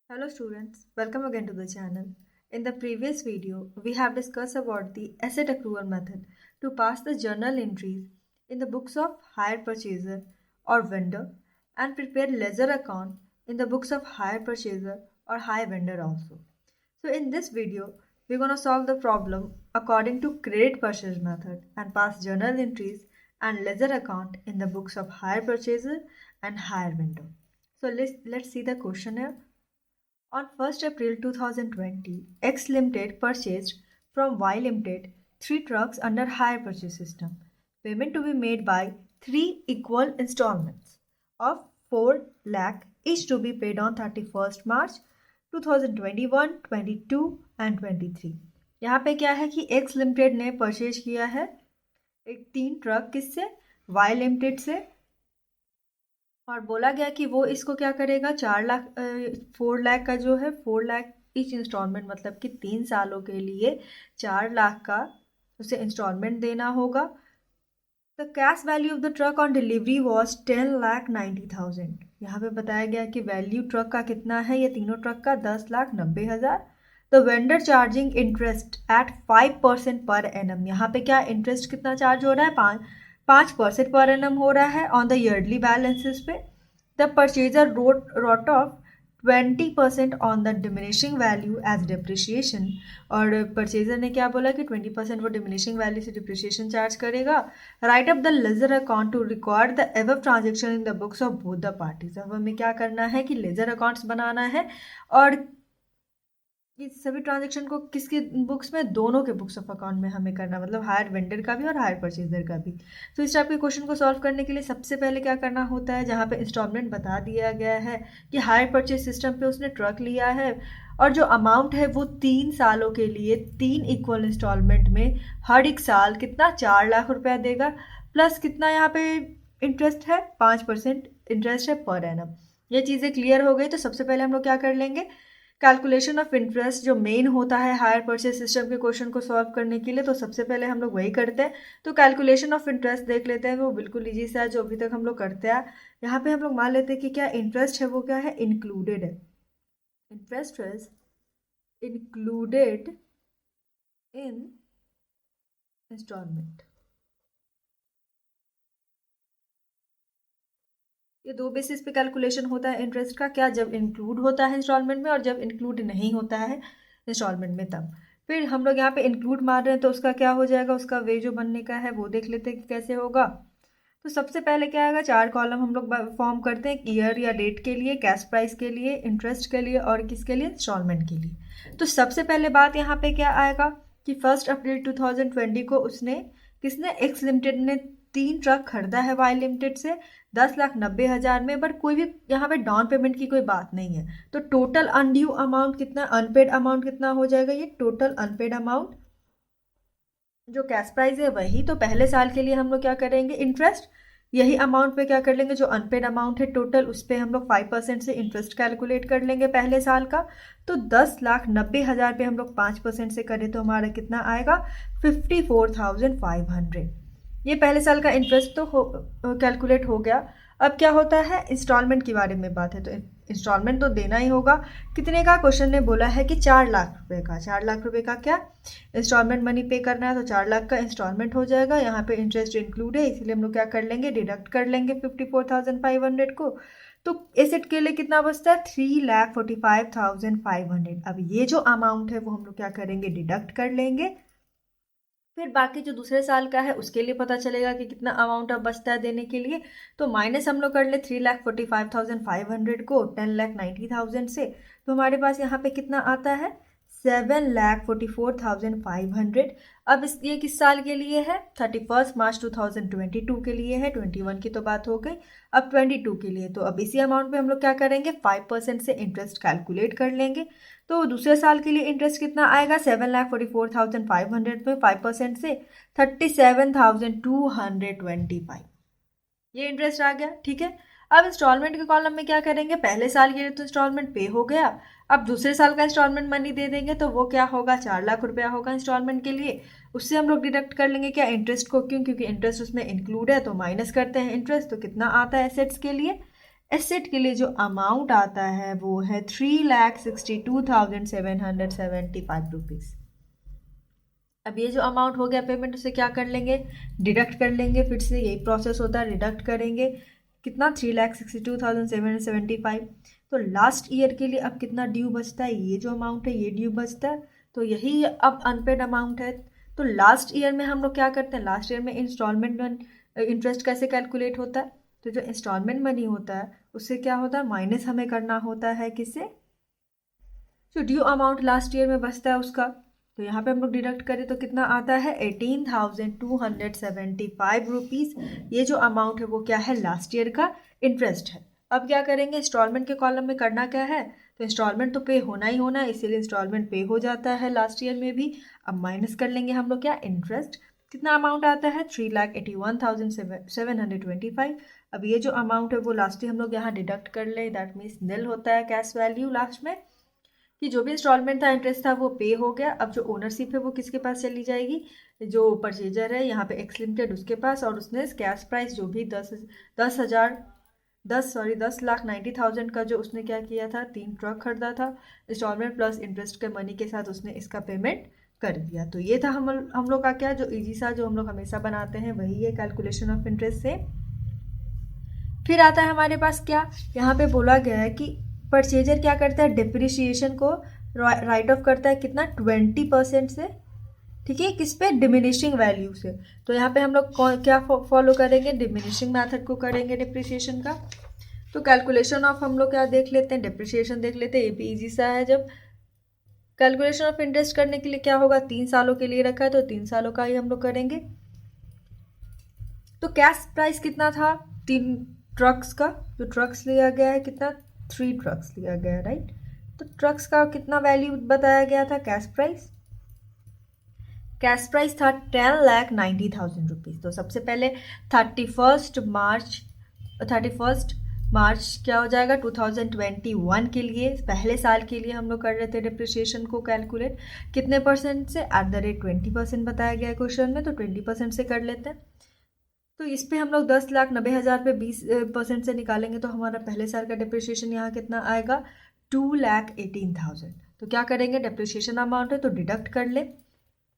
Hello students, welcome again to the channel. In the previous video, we have discussed about the asset accrual method to pass the journal entries in the books of hire purchaser or vendor and prepare ledger account in the books of hire purchaser or hire vendor also. So in this video, we're going to solve the problem according to credit purchase method and pass journal entries and ledger account in the books of hire purchaser and hire vendor. So let's see the question here. On 1st April 2020, X Limited purchased from Y Limited 3 trucks under hire purchase system. Payment to be made by 3 equal installments of 4 lakh each to be paid on 31st March 2021, 22 and 23. यहाँ पे क्या है कि X Limited ने purchase किया है एक 3 truck किससे Y Limited से और बोला गया कि वो इसको क्या करेगा 4 लाख का जो है 4 लाख ईच इंस्टॉलमेंट मतलब कि 3 सालों के लिए 4 लाख का उसे इंस्टॉलमेंट देना होगा. The cash value of the truck on delivery was 10,90,000. यहाँ पे बताया गया कि वैल्यू ट्रक का कितना है, ये तीनों ट्रक का 10,90,000. The vendor charging interest eight 5% per annum. यहाँ पे क्या इंटरेस्ट कितना चार्ज हो रहा है 5% पर एनम हो रहा है ऑन द ईयरली बैलेंसेस पे. The purchaser wrote off 20% on the diminishing value as depreciation. और परचेजर ने क्या बोला कि 20% वो डिमिनिशिंग वैल्यू से डिप्रिशिएशन चार्ज करेगा. Write up the ledger account to record the above transaction in the books of both the parties. अब हमें क्या करना है कि लेजर अकाउंट्स बनाना है और ये सभी ट्रांजेक्शन को किसके बुक्स में, दोनों के बुक्स ऑफ अकाउंट में हमें करना, मतलब हायर वेंडर का भी और हायर परचेजर का भी. तो इस टाइप के क्वेश्चन को सॉल्व करने के लिए सबसे पहले क्या करना होता है, जहाँ पे इंस्टॉलमेंट बता दिया गया है कि हायर परचेज सिस्टम पे उसने ट्रक लिया है और जो अमाउंट है वो 3 सालों के लिए 3 इक्वल इंस्टॉलमेंट में हर एक साल कितना 4 लाख रुपया देगा प्लस कितना यहाँ पे इंटरेस्ट है 5% इंटरेस्ट है पर एनम. ये चीज़ें क्लियर हो गई. तो सबसे पहले हम लोग क्या कर लेंगे, कैलकुलेशन ऑफ इंटरेस्ट जो मेन होता है हायर परचेज सिस्टम के क्वेश्चन को सॉल्व करने के लिए, तो सबसे पहले हम लोग वही करते हैं. तो कैलकुलेशन ऑफ इंटरेस्ट देख लेते हैं, वो बिल्कुल ईजी सा है जो अभी तक हम लोग करते हैं. यहाँ पे हम लोग मान लेते हैं कि क्या इंटरेस्ट है वो क्या है, इंक्लूडेड है. Interest is included in instalment. ये दो बेसिस पे कैलकुलेशन होता है इंटरेस्ट का, क्या जब इंक्लूड होता है इंस्टॉलमेंट में और जब इंक्लूड नहीं होता है इंस्टॉलमेंट में तब. फिर हम लोग यहाँ पे इंक्लूड मार रहे हैं तो उसका क्या हो जाएगा, उसका वे जो बनने का है वो देख लेते हैं कि कैसे होगा. तो सबसे पहले क्या आएगा, 4 कॉलम हम लोग फॉर्म करते हैं ईयर या डेट के लिए, कैश प्राइस के लिए, इंटरेस्ट के लिए और किसके लिए, इंस्टॉलमेंट के लिए. तो सबसे पहले बात यहाँ पे क्या आएगा कि 1 अप्रैल 2020 को उसने किसने, एक्स लिमिटेड ने 3 ट्रक खरीदा है वाई लिमिटेड से 10,90,000 में. बट कोई भी यहाँ पे डाउन पेमेंट की कोई बात नहीं है. तो टोटल अनड्यू अमाउंट कितना, अनपेड अमाउंट कितना हो जाएगा, ये टोटल अनपेड अमाउंट जो कैश प्राइस है वही. तो पहले साल के लिए हम लोग क्या करेंगे, इंटरेस्ट यही अमाउंट पे क्या कर लेंगे, जो अनपेड अमाउंट है टोटल उस पर हम लोग 5% से इंटरेस्ट कैलकुलेट कर लेंगे पहले साल का. तो 10,90,000 पे हम लोग 5% से करें तो हमारा कितना आएगा, 54,500. ये पहले साल का इंटरेस्ट तो कैलकुलेट हो गया. अब क्या होता है, इंस्टॉलमेंट के बारे में बात है. तो इंस्टॉलमेंट तो देना ही होगा. कितने का, क्वेश्चन ने बोला है कि 4 लाख रुपए का. 4 लाख रुपए का क्या इंस्टॉलमेंट मनी पे करना है, तो 4 लाख का इंस्टॉलमेंट हो जाएगा. यहाँ पे इंटरेस्ट इंक्लूड है इसलिए हम लोग क्या कर लेंगे, डिडक्ट कर लेंगे 54,500 को. तो एसेट के लिए कितना बचता है, 3,45,500. अब ये जो अमाउंट है वो हम लोग क्या करेंगे, डिडक्ट कर लेंगे. फिर बाकी जो दूसरे साल का है उसके लिए पता चलेगा कि कितना अमाउंट अब बचता है देने के लिए. तो माइनस हम लोग कर ले 3,45,500 को 10,90,000 से. तो हमारे पास यहाँ पे कितना आता है, 7,44,500. अब ये किस साल के लिए है, 31 मार्च 2022 के लिए है. 21 की तो बात हो गई, अब 22 के लिए. तो अब इसी अमाउंट पे हम लोग क्या करेंगे, 5% से इंटरेस्ट कैलकुलेट कर लेंगे. तो दूसरे साल के लिए इंटरेस्ट कितना आएगा, 7,44,500 में 5% से 37,225. ये इंटरेस्ट आ गया. ठीक है. अब इंस्टॉलमेंट के कॉलम में क्या करेंगे, पहले साल के लिए तो इंस्टॉलमेंट पे हो गया. अब दूसरे साल का इंस्टॉलमेंट मनी दे देंगे तो वो क्या होगा, 4 लाख रुपया होगा इंस्टॉलमेंट के लिए. उससे हम लोग डिडक्ट कर लेंगे क्या, इंटरेस्ट को. क्यों, क्योंकि इंटरेस्ट उसमें इंक्लूड है. तो माइनस करते हैं इंटरेस्ट, तो कितना आता है एसेट्स के लिए, एसेट के लिए जो अमाउंट आता है वो है 3,62,775 रुपीज़। अब ये जो अमाउंट हो गया पेमेंट, उसे क्या कर लेंगे, डिडक्ट कर लेंगे। फिर से यही प्रोसेस होता है, डिडक्ट करेंगे कितना, 3,62,775। तो लास्ट ईयर के लिए अब कितना ड्यू बचता है, ये जो अमाउंट है ये ड्यू बचता है, तो यही अब अनपेड अमाउंट है। तो लास्ट ईयर में हम लोग क्या करते हैं, लास्ट ईयर में इंस्टॉलमेंट इंटरेस्ट कैसे कैलकुलेट होता है, तो जो इंस्टॉलमेंट मनी होता है उससे क्या होता है, माइनस हमें करना होता है किससे, जो ड्यू अमाउंट लास्ट ईयर में बचता है उसका। तो यहाँ पे हम लोग डिडक्ट करें तो कितना आता है, 18,275 रुपीज़। ये जो अमाउंट है वो क्या है, लास्ट ईयर का इंटरेस्ट है। अब क्या करेंगे, इंस्टॉलमेंट के कॉलम में करना क्या है, तो इंस्टॉलमेंट तो पे होना ही होना है, इसीलिए इंस्टॉलमेंट पे हो जाता है लास्ट ईयर में भी। अब माइनस कर लेंगे हम लोग क्या, इंटरेस्ट। कितना अमाउंट आता है, 3,81,725। अब ये जो अमाउंट है वो लास्ट ईयर हम लोग यहाँ डिडक्ट कर लें, दैट मीन्स निल होता है कैश वैल्यू लास्ट में, कि जो भी इंस्टॉलमेंट था, इंटरेस्ट था, वो पे हो गया। अब जो ओनरशिप है वो किसके पास चली जाएगी, जो परचेजर है यहाँ पे एक्स लिमिटेड, उसके पास। और उसने कैश प्राइस जो भी 10,90,000 का जो उसने क्या किया था, 3 ट्रक खरीदा था, इंस्टॉलमेंट प्लस इंटरेस्ट के मनी के साथ उसने इसका पेमेंट कर दिया। तो ये था हम लोग का क्या, जो इजी सा जो हम लोग हमेशा बनाते हैं वही है कैलकुलेशन ऑफ इंटरेस्ट से। फिर आता है हमारे पास क्या, यहाँ पे बोला गया है कि परचेजर क्या करता है, डिप्रिसिएशन को राइट ऑफ करता है कितना, 20% से, ठीक है, किस पे, डिमिनिशिंग वैल्यू से। तो यहाँ पे हम लोग क्या फॉलो करेंगे, डिमिनिशिंग मेथड को करेंगे डिप्रिसिएशन का। तो कैलकुलेशन ऑफ हम लोग क्या देख लेते हैं, डिप्रिसिएशन देख लेते हैं, ये भी ईजी सा है। जब कैलकुलेशन ऑफ इंटरेस्ट करने के लिए क्या होगा, 3 सालों के लिए रखा है तो 3 सालों का ही हम लोग करेंगे। तो कैश प्राइस कितना था, 3 ट्रक्स का, जो ट्रक्स लिया गया है कितना, 3 ट्रक्स लिया गया है, राइट। तो ट्रक्स का कितना वैल्यू बताया गया था, कैश प्राइस था 10,90,000 रुपीज़। तो सबसे पहले 31 मार्च क्या हो जाएगा, 2021 के लिए, पहले साल के लिए हम लोग कर रहे थे डिप्रिसिएशन को कैलकुलेट, कितने परसेंट से, @20% बताया गया है क्वेश्चन में, तो 20% से कर लेते हैं। तो इस पे हम लोग 10,90,000 पे 20% से निकालेंगे तो हमारा पहले साल का डिप्रिसिएशन यहाँ कितना आएगा, 2,18,000। तो क्या करेंगे, डिप्रिसिएशन अमाउंट है तो डिडक्ट कर ले।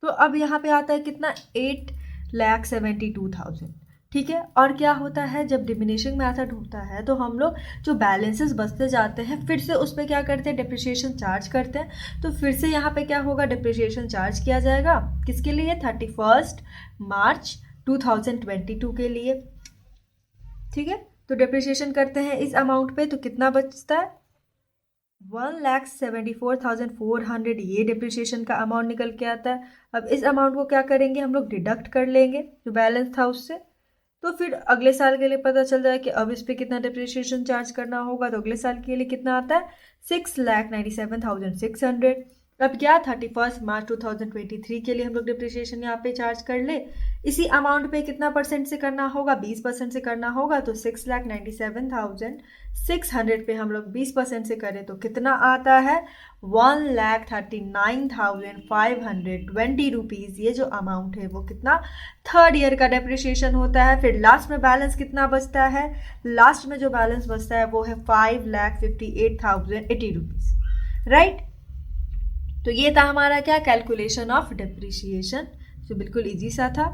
तो अब यहाँ पे आता है कितना, 8,72,000, ठीक है। और क्या होता है, जब डिमिनिशिंग मेथड होता है तो हम लोग जो बैलेंसेस बचते जाते हैं फिर से उस पर क्या करते हैं, डिप्रिसिएशन चार्ज करते हैं। तो फिर से यहाँ पे क्या होगा, डिप्रिसिएशन चार्ज किया जाएगा किसके लिए, 31 मार्च 2022 के लिए, ठीक है। तो डिप्रिसिएशन करते हैं इस अमाउंट पे, तो कितना बचता है, 1,74,400, ये डिप्रिसिएशन का अमाउंट निकल के आता है। अब इस अमाउंट को क्या करेंगे, हम लोग डिडक्ट कर लेंगे जो बैलेंस था उससे। तो फिर अगले साल के लिए पता चल जाए कि अब इस पे कितना डिप्रिसिएशन चार्ज करना होगा, तो अगले साल के लिए कितना आता है, 6,97,600। अब क्या, 31 मार्च 2023 के लिए हम लोग डिप्रिसिएशन यहाँ पे चार्ज कर ले, इसी अमाउंट पे कितना परसेंट से करना होगा, 20% से करना होगा। तो 6,97,600 पे हम लोग 20% से करें तो कितना आता है, 1,39,520 रुपीज़। ये जो अमाउंट है वो कितना, 3rd ईयर का डिप्रिसिएशन होता है। फिर लास्ट में बैलेंस कितना बचता है, लास्ट में जो बैलेंस बचता है वो है 5,58,080 रुपीज़, राइट। तो ये था हमारा क्या, कैलकुलेशन ऑफ डिप्रिसिएशन, जो बिल्कुल इजी सा था।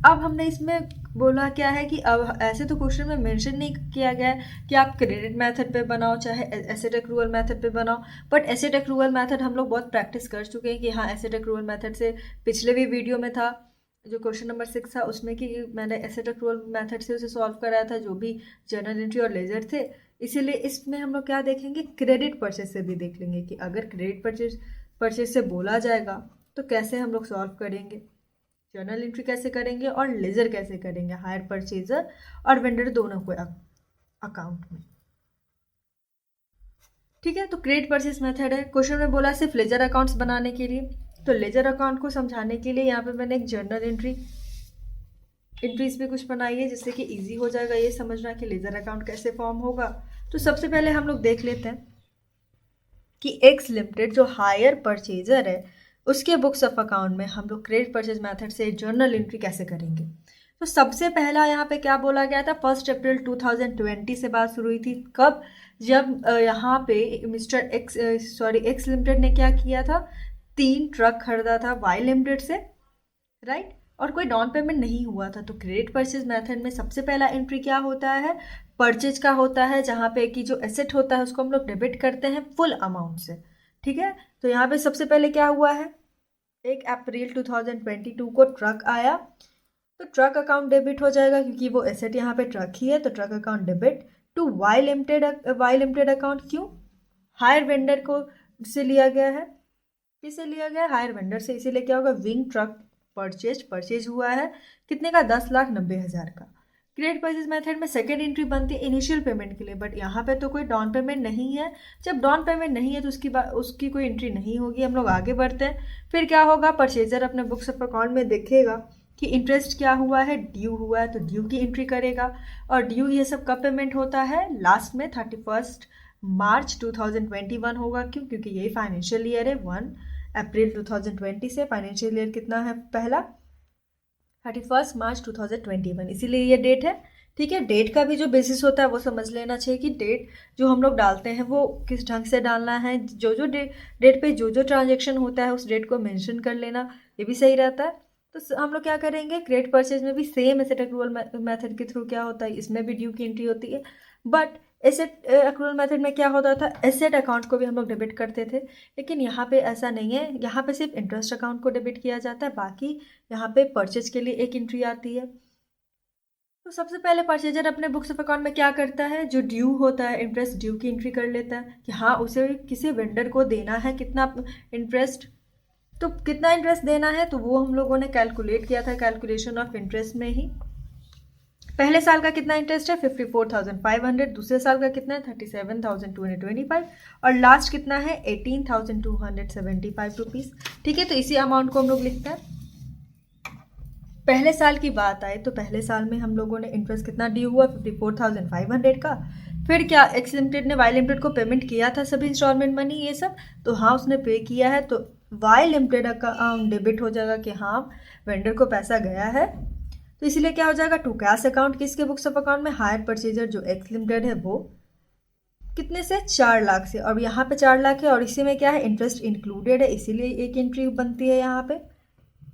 अब हमने इसमें बोला क्या है कि अब ऐसे तो क्वेश्चन में मेंशन नहीं किया गया है कि आप क्रेडिट मेथड पे बनाओ चाहे एसेट एक्रूअल मेथड पे बनाओ, बट एसेट एक्रूअल मेथड हम लोग बहुत प्रैक्टिस कर चुके हैं कि हाँ, एसेट एक्रूअल मेथड से पिछले भी वीडियो में था जो क्वेश्चन नंबर 6 था उसमें कि मैंने एसेट एक्रूअल मेथड से उसे सॉल्व कराया था, जो भी जर्नल एंट्री और लेजर थे। इसीलिए इसमें हम लोग क्या देखेंगे, क्रेडिट परचेज से भी देख लेंगे कि अगर क्रेडिट परचेज से बोला जाएगा तो कैसे हम लोग सॉल्व करेंगे, जर्नल एंट्री कैसे करेंगे और लेजर कैसे करेंगे, हायर परचेजर और वेंडर दोनों को अकाउंट में, ठीक है। तो क्रेडिट परचेज मेथड है, क्वेश्चन में बोला सिर्फ लेजर अकाउंट्स बनाने के लिए। तो लेजर अकाउंट को समझाने के लिए यहाँ पे मैंने एक जर्नल एंट्रीज भी कुछ बनाई है जिससे कि इजी हो जाएगा ये समझना कि लेजर अकाउंट कैसे फॉर्म होगा। तो सबसे पहले हम लोग देख लेते हैं कि एक्स लिमिटेड जो हायर परचेजर है उसके बुक्स ऑफ अकाउंट में हम लोग क्रेडिट परचेज मेथड से जर्नल एंट्री कैसे करेंगे। तो सबसे पहला यहाँ पे क्या बोला गया था, 1 अप्रैल 2020 से बात शुरू हुई थी। कब? जब यहाँ पे मिस्टर एक्स लिमिटेड ने क्या किया था, 3 ट्रक खरीदा था वाई लिमिटेड से, राइट, और कोई डाउन पेमेंट नहीं हुआ था। तो क्रेडिट परचेज मेथड में सबसे पहला एंट्री क्या होता है, परचेज का होता है, जहाँ पे कि जो एसेट होता है उसको हम लोग डेबिट करते हैं फुल अमाउंट से, ठीक है। तो यहाँ पे सबसे पहले क्या हुआ है, 1 अप्रैल 2022 को ट्रक आया, तो ट्रक अकाउंट डेबिट हो जाएगा क्योंकि वो एसेट यहाँ पे ट्रक ही है, तो truck account debit to Y limited account. क्यों? हायर वेंडर को से लिया गया है, किससे लिया गया है, हायर वेंडर से, इसीलिए क्या होगा, विंग ट्रक परचेज हुआ है, कितने का, 10,90,000 का। क्रेडिट परचेज मेथड में सेकेंड एंट्री बनती है इनिशियल पेमेंट के लिए, बट यहाँ पे तो कोई डाउन पेमेंट नहीं है। जब डाउन पेमेंट नहीं है तो उसकी कोई एंट्री नहीं होगी। हम लोग आगे बढ़ते हैं। फिर क्या होगा, परचेजर अपने बुक्स ऑफ अकाउंट में देखेगा कि इंटरेस्ट क्या हुआ है, ड्यू हुआ है, तो ड्यू की एंट्री करेगा। और ड्यू ये सब कब पेमेंट होता है, लास्ट में 31 मार्च 2021 होगा। क्यों? क्योंकि यही फाइनेंशियल ईयर है, 1 अप्रैल 2020 से फाइनेंशियल ईयर कितना है, पहला 31 मार्च 2021, इसीलिए ये डेट है, ठीक है। डेट का भी जो बेसिस होता है वो समझ लेना चाहिए कि डेट जो हम लोग डालते हैं वो किस ढंग से डालना है। जो डेट पे जो ट्रांजेक्शन होता है उस डेट को मेंशन कर लेना, ये भी सही रहता है। तो हम लोग क्या करेंगे, क्रेडिट परचेज में भी सेम एसेट एक्रूवल मेथड के थ्रू क्या होता है, इसमें भी ड्यू की एंट्री होती है। बट एसेट एक्रूवल मेथड में क्या होता था, एसेट अकाउंट को भी हम लोग डेबिट करते थे, लेकिन यहाँ पे ऐसा नहीं है। यहाँ पे सिर्फ इंटरेस्ट अकाउंट को डेबिट किया जाता है, बाकी यहाँ पे परचेज के लिए एक एंट्री आती है। तो सबसे पहले परचेजर अपने बुक्स ऑफ अकाउंट में क्या करता है, जो ड्यू होता है इंटरेस्ट, ड्यू की एंट्री कर लेता है कि हाँ उसे किसी वेंडर को देना है कितना इंटरेस्ट। तो कितना इंटरेस्ट देना है, तो वो हम लोगों ने कैलकुलेट किया था कैलकुलेशन ऑफ इंटरेस्ट में ही। पहले साल का कितना इंटरेस्ट है, 54,500, दूसरे साल का कितना है, 37,225, और लास्ट कितना है, 18,275 रुपीज़, ठीक है। तो इसी अमाउंट को हम लोग लिखते हैं। पहले साल की बात आए तो पहले साल में हम लोगों ने इंटरेस्ट कितना ड्यू हुआ, 54,500 का। फिर क्या एक्स लिमिटेड ने वाई लिमिटेड को पेमेंट किया था सभी इंस्टॉलमेंट मनी ये सब, तो हाँ उसने पे किया है, तो वाई लिमिटेड अकाउंट डेबिट हो जाएगा कि हाँ वेंडर को पैसा गया है। तो इसीलिए क्या हो जाएगा, टू कैश अकाउंट, किसके बुक्स ऑफ अकाउंट में, हायर परचेजर जो एक्स लिमिटेड है वो कितने से, 4 लाख से, और यहाँ पे 4 लाख है और इसी में क्या है, इंटरेस्ट इंक्लूडेड है, इसीलिए एक एंट्री बनती है यहाँ पे।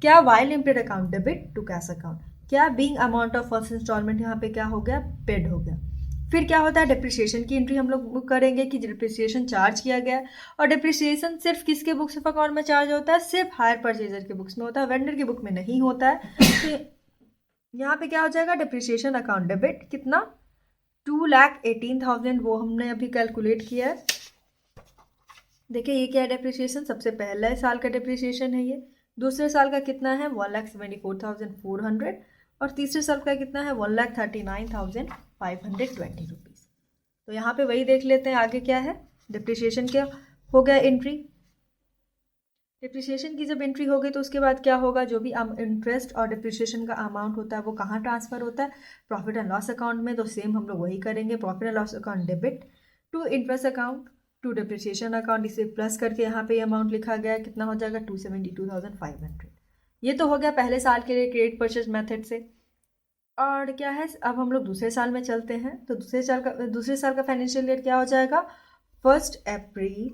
क्या, Y limited account debit to cash account, क्या, being amount of first instalment यहाँ पे क्या हो गया, पेड हो गया। फिर क्या होता है, डिप्रिसिएशन की एंट्री हम लोग करेंगे कि डिप्रिसिएशन चार्ज किया गया। और डिप्रिसिएशन सिर्फ किसके बुक्स ऑफ अकाउंट में चार्ज होता है, सिर्फ हायर परचेजर के बुक्स में होता है, वेंडर की बुक में नहीं होता है। तो यहाँ पे क्या हो जाएगा, डिप्रिसिएशन अकाउंट डेबिट कितना, 2,18,000, वो हमने अभी कैलकुलेट किया है। देखिए ये क्या है, डिप्रिसिएशन सबसे पहले साल का डिप्रिसिएशन है ये। दूसरे साल का कितना है, 1,74,400, और तीसरे साल का कितना है, 1,39,520 रुपीज़। तो यहाँ पे वही देख लेते हैं आगे क्या है, डिप्रिसिएशन क्या हो गया एंट्री। डिप्रिसिएशन की जब एंट्री हो गई तो उसके बाद क्या होगा, जो भी इंटरेस्ट और डिप्रिसिएशन का अमाउंट होता है वो कहाँ ट्रांसफ़र होता है, प्रॉफिट एंड लॉस अकाउंट में। तो सेम हम लोग वही करेंगे, profit and loss account debit to interest account to depreciation account, इसे प्लस करके यहाँ पे अमाउंट लिखा गया है, कितना हो जाएगा, 272,500। ये तो हो गया पहले साल के लिए क्रेडिट परचेज मेथड से। और क्या है, अब हम लोग दूसरे साल में चलते हैं। तो दूसरे साल का फाइनेंशियल ईयर क्या हो जाएगा, 1 अप्रैल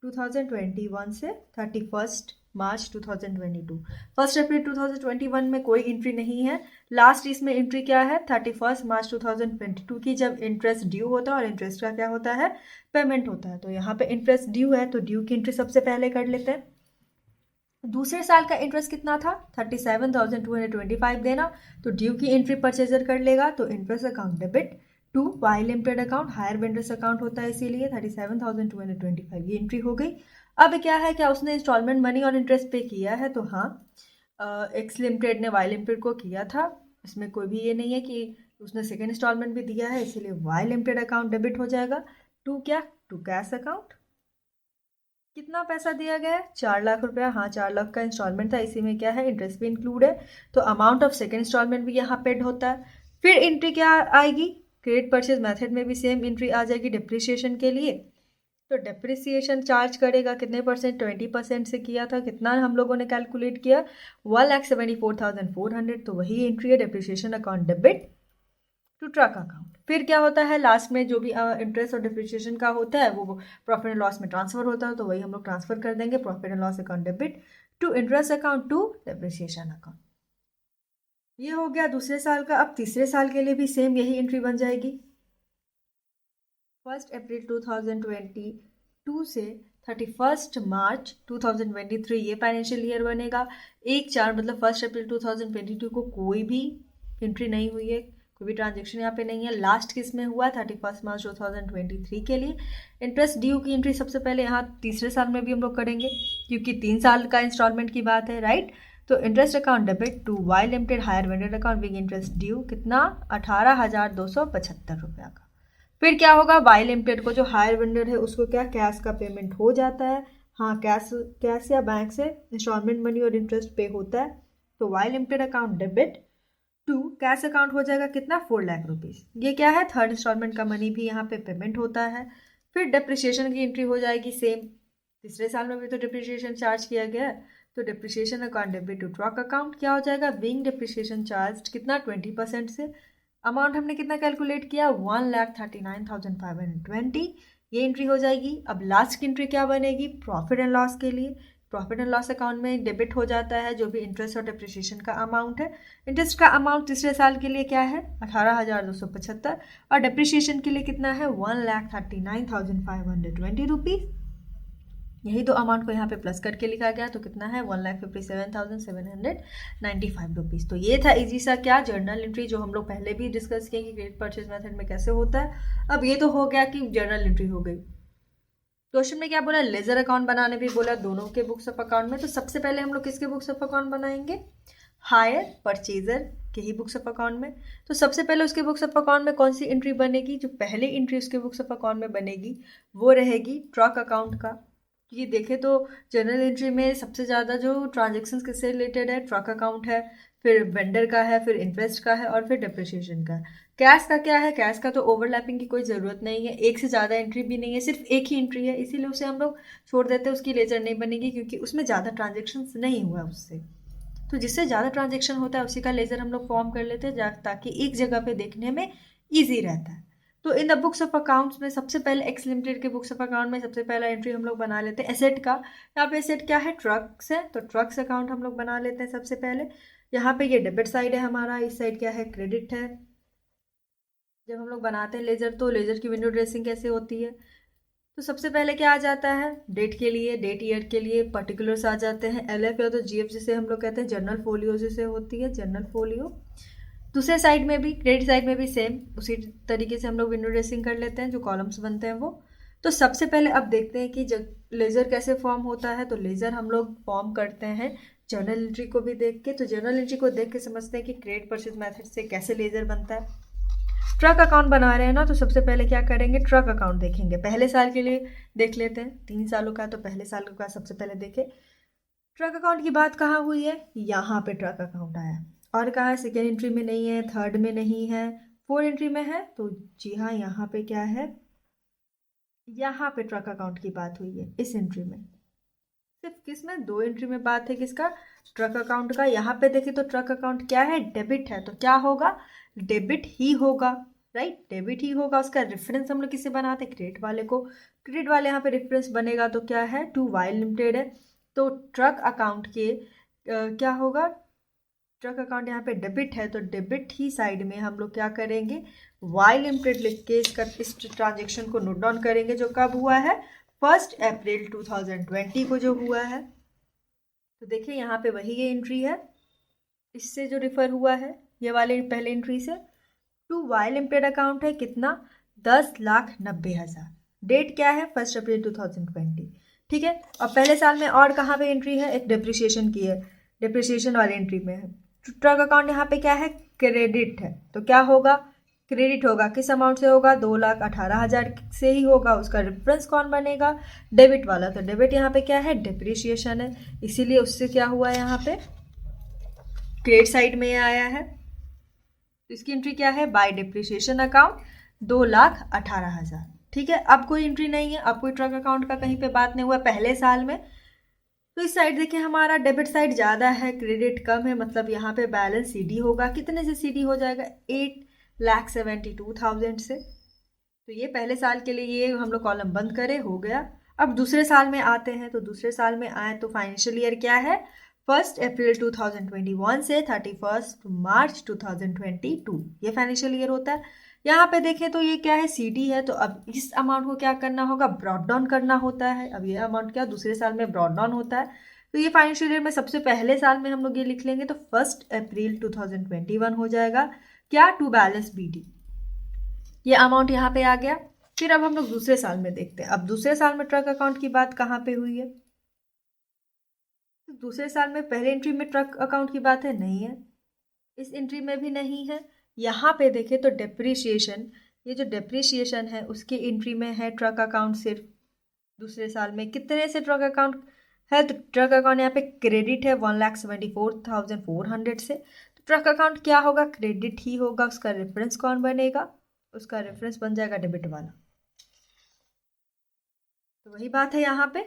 2021 से 31 मार्च 2022। 1 अप्रैल 2021 में कोई एंट्री नहीं है। लास्ट इसमें एंट्री क्या है, 31 मार्च 2022 की, जब इंटरेस्ट ड्यू होता है और इंटरेस्ट का क्या होता है, पेमेंट होता है। तो यहाँ पे इंटरेस्ट ड्यू है तो ड्यू की एंट्री सबसे पहले कर लेते हैं। दूसरे साल का इंटरेस्ट कितना था, 37,225 देना, तो ड्यू की एंट्री परचेजर कर लेगा, तो interest account debit to Y limited account, hire vendors account होता है इसीलिए 37,225 ये एंट्री हो गई। अब क्या है, क्या उसने इंस्टॉलमेंट मनी और इंटरेस्ट पे किया है, तो हाँ एक्स लिमिटेड ने वाई लिमिटेड को किया था, इसमें कोई भी ये नहीं है कि उसने सेकेंड इंस्टॉलमेंट भी दिया है, इसीलिए वाई लिमिटेड अकाउंट डेबिट हो जाएगा टू क्या, टू कैश अकाउंट। कितना पैसा दिया गया है, 4 लाख रुपया, हाँ 4 लाख का इंस्टॉलमेंट था, इसी में क्या है, इंटरेस्ट भी इंक्लूड है, तो अमाउंट ऑफ सेकेंड इंस्टॉलमेंट भी यहाँ पेड होता है। फिर एंट्री क्या आएगी, क्रेडिट परचेज मेथड में भी सेम एंट्री आ जाएगी डिप्रिसिएशन के लिए, तो डेप्रिसिएशन चार्ज करेगा कितने परसेंट, 20% से किया था, कितना हम लोगों ने कैलकुलेट किया 1,74,400, तो वही एंट्री है depreciation account debit to truck account. फिर क्या होता है लास्ट में जो भी इंटरेस्ट और डिप्रिसिएशन का होता है वो प्रॉफिट एंड लॉस में ट्रांसफर होता है, तो वही हम लोग ट्रांसफर कर देंगे profit and loss account debit to interest account to depreciation account. ये हो गया दूसरे साल का। अब तीसरे साल के लिए भी सेम यही एंट्री बन जाएगी। 1 अप्रैल 2022 से 31 मार्च 2023 ये फाइनेंशियल ईयर बनेगा। 1/4 मतलब 1 अप्रैल 2022 को कोई भी एंट्री नहीं हुई है, कोई भी ट्रांजेक्शन यहाँ पे नहीं है। लास्ट किस में हुआ 31 मार्च 2023 के लिए। इंटरेस्ट ड्यू की एंट्री सबसे पहले यहाँ तीसरे साल में भी हम लोग करेंगे क्योंकि 3 साल का इंस्टॉलमेंट की बात है, राइट। तो interest account debit to Y limited hire vendor account with interest due कितना 18,275 रुपया का। फिर क्या होगा वाई लिमिटेड को जो हायर वेंडर है उसको क्या कैश का पेमेंट हो जाता है, हाँ कैश या बैंक से इंस्टॉलमेंट मनी और इंटरेस्ट पे होता है। तो Y limited account debit to cash account हो जाएगा कितना 4 लाख रुपीज़। ये क्या है थर्ड इंस्टॉलमेंट का मनी भी यहाँ पे पेमेंट होता है। फिर डिप्रिसिएशन की एंट्री हो जाएगी सेम, तीसरे साल में भी तो डिप्रिसिएशन चार्ज किया गया है, तो depreciation account debit to truck account क्या हो जाएगा विंग डिप्रिसिएशन चार्ज कितना 20% से। अमाउंट हमने कितना कैलकुलेट किया 1,39,520, ये एंट्री हो जाएगी। अब लास्ट की एंट्री क्या बनेगी प्रॉफिट एंड लॉस के लिए। प्रॉफिट एंड लॉस अकाउंट में डेबिट हो जाता है जो भी इंटरेस्ट और डिप्रिसिएशन का अमाउंट है। इंटरेस्ट का अमाउंट तीसरे साल के लिए क्या है 18,275 और डिप्रिसिएशन के लिए कितना है 1,39,520 रुपीज़। यही दो अमाउंट को यहाँ पे प्लस करके लिखा गया तो कितना है 1,57,795 रुपीज़। तो ये था इजी सा क्या जर्नल एंट्री जो हम लोग पहले भी डिस्कस किए कि क्रेडिट परचेज मेथड में कैसे होता है। अब ये तो हो गया कि जर्नल एंट्री हो गई। क्वेश्चन में क्या बोला लेजर अकाउंट बनाने भी बोला दोनों के बुक्स ऑफ अकाउंट में। तो सबसे पहले हम लोग किसके बुक्स ऑफ अकाउंट बनाएंगे हायर परचेजर के ही बुक्स ऑफ अकाउंट में। तो सबसे पहले उसके बुक्स ऑफ अकाउंट में कौन सी एंट्री बनेगी, जो पहले एंट्री उसके बुक्स ऑफ अकाउंट में बनेगी वो रहेगी ट्रक अकाउंट का। ये देखें तो जनरल एंट्री में सबसे ज़्यादा जो ट्रांजेक्शन्स किससे रिलेटेड है ट्रक अकाउंट है, फिर वेंडर का है, फिर इंटरेस्ट का है और फिर डिप्रिसिएशन का है। कैश का क्या है, कैश का तो ओवरलैपिंग की कोई ज़रूरत नहीं है, एक से ज़्यादा एंट्री भी नहीं है, सिर्फ एक ही एंट्री है, इसीलिए उसे हम लोग छोड़ देते हैं, उसकी लेजर नहीं बनेगी क्योंकि उसमें ज़्यादा ट्रांजेक्शन्स नहीं हुआ उससे। तो जिससे ज़्यादा ट्रांजेक्शन होता है उसी का लेजर हम लोग फॉर्म कर लेते हैं ताकि एक जगह पे देखने में ईजी रहता है। तो इन द बुक्स ऑफ अकाउंट्स में सबसे पहले एक्स लिमिटेड के बुक्स ऑफ अकाउंट में सबसे पहला एंट्री हम लोग बना लेते हैं एसेट का। यहाँ पे एसेट क्या है ट्रक्स है, तो ट्रक्स अकाउंट हम लोग बना लेते हैं सबसे पहले। यहाँ पे ये डेबिट साइड है हमारा, इस साइड क्या है क्रेडिट है। जब हम लोग बनाते हैं लेजर तो लेजर की विंडो ड्रेसिंग कैसे होती है, तो सबसे पहले क्या आ जाता है डेट के लिए, डेट ईयर के लिए पर्टिकुलर्स आ जाते हैं, LF या तो GF जिसे हम लोग कहते हैं, जर्नल फोलियो जिसे होती है जर्नल फोलियो। दूसरे साइड में भी क्रेडिट साइड में भी सेम उसी तरीके से हम लोग विंडो ड्रेसिंग कर लेते हैं, जो कॉलम्स बनते हैं वो। तो सबसे पहले अब देखते हैं कि जब लेजर कैसे फॉर्म होता है। तो लेजर हम लोग फॉर्म करते हैं जर्नल एंट्री को भी देख के। तो जर्नल एंट्री को देख के समझते हैं कि क्रेडिट परचेज मेथड से कैसे लेजर बनता है। ट्रक अकाउंट बना रहे हैं ना, तो सबसे पहले क्या करेंगे ट्रक अकाउंट देखेंगे। पहले साल के लिए देख लेते हैं, 3 सालों का, तो पहले साल का सबसे पहले देखें। ट्रक अकाउंट की बात कहाँ हुई है, यहाँ पे ट्रक अकाउंट आया, और कहाँ है सेकेंड एंट्री में नहीं है, थर्ड में नहीं है, 4 एंट्री में है। तो जी हाँ यहाँ पे क्या है, यहाँ पे ट्रक अकाउंट की बात हुई है इस एंट्री में। सिर्फ किस में 2 एंट्री में बात है किसका ट्रक अकाउंट का। यहाँ पे देखिए तो ट्रक अकाउंट क्या है डेबिट है, तो क्या होगा डेबिट ही होगा, राइट डेबिट ही होगा। उसका रेफरेंस हम लोग किसे बनाते हैं क्रेडिट वाले को, क्रेडिट वाले यहाँ पे रेफरेंस बनेगा तो क्या है टू वाई लिमिटेड है। तो ट्रक अकाउंट के क्या होगा, ट्रक अकाउंट यहाँ पे डेबिट है तो डेबिट ही साइड में हम लोग क्या करेंगे वाई लिमिटेड लिख के इस ट्रांजेक्शन को नोट डाउन करेंगे, जो कब हुआ है 1 अप्रैल 2020 को जो हुआ है। तो देखिए यहाँ पे वही ये एंट्री है, इससे जो रिफर हुआ है ये वाले पहले एंट्री से। टू वाई लिमिटेड अकाउंट है कितना 10,90,000, डेट क्या है 1 अप्रैल 2020, ठीक है। और पहले साल में और कहाँ पे एंट्री है, एक डिप्रिसिएशन की है, डिप्रिसिएशन वाली एंट्री में है। ट्रक अकाउंट यहाँ पे क्या है क्रेडिट है, तो क्या होगा क्रेडिट होगा, किस अमाउंट से होगा 2,18,000 से ही होगा। उसका रेफरेंस कौन बनेगा डेबिट वाला, तो डेबिट यहाँ पे क्या है डिप्रिसिएशन है, इसीलिए उससे क्या हुआ यहाँ पे क्रेडिट साइड में आया है। तो इसकी एंट्री क्या है बाय डिप्रिसिएशन अकाउंट 2,18,000, ठीक है, अब कोई एंट्री नहीं है, अब कोई ट्रक अकाउंट का कहीं पे बात नहीं हुआ पहले साल में। तो इस साइड देखिए हमारा डेबिट साइड ज़्यादा है, क्रेडिट कम है, मतलब यहाँ पे बैलेंस सीडी होगा। कितने से सीडी हो जाएगा? 8,72,000 से। तो ये पहले साल के लिए ये हम लोग कॉलम बंद करें, हो गया। अब दूसरे साल में आते हैं, तो दूसरे साल में आए तो फाइनेंशियल ईयर क्या है? 1 अप्रैल 2021 से 31 मार्च 2022, ये फाइनेंशियल ईयर होता है। यहाँ पे देखें तो ये क्या है? सीडी है। तो अब इस अमाउंट को क्या करना होगा? ब्रॉड डाउन करना होता है। अब ये अमाउंट क्या दूसरे साल में ब्रॉड डाउन होता है। तो ये फाइनेंशियल ईयर में सबसे पहले साल में हम लोग ये लिख लेंगे, तो 1 अप्रैल 2021 हो जाएगा क्या? टू बैलेंस बीडी, ये अमाउंट यहाँ पे आ गया। फिर अब हम लोग दूसरे साल में देखते हैं। अब दूसरे साल में ट्रक अकाउंट की बात कहाँ पे हुई है? तो दूसरे साल में पहले एंट्री में ट्रक अकाउंट की बात है, नहीं है। इस एंट्री में भी नहीं है। यहाँ पे देखें तो डेप्रिसिएशन, ये जो डेप्रिसिएशन है उसके एंट्री में है ट्रक अकाउंट सिर्फ। दूसरे साल में कितने से ट्रक अकाउंट है? तो ट्रक अकाउंट यहाँ पे क्रेडिट है 1,74,400 से। तो ट्रक अकाउंट क्या होगा? क्रेडिट ही होगा। उसका रेफरेंस कौन बनेगा? उसका रेफरेंस बन जाएगा डेबिट वाला। तो वही बात है यहाँ पे,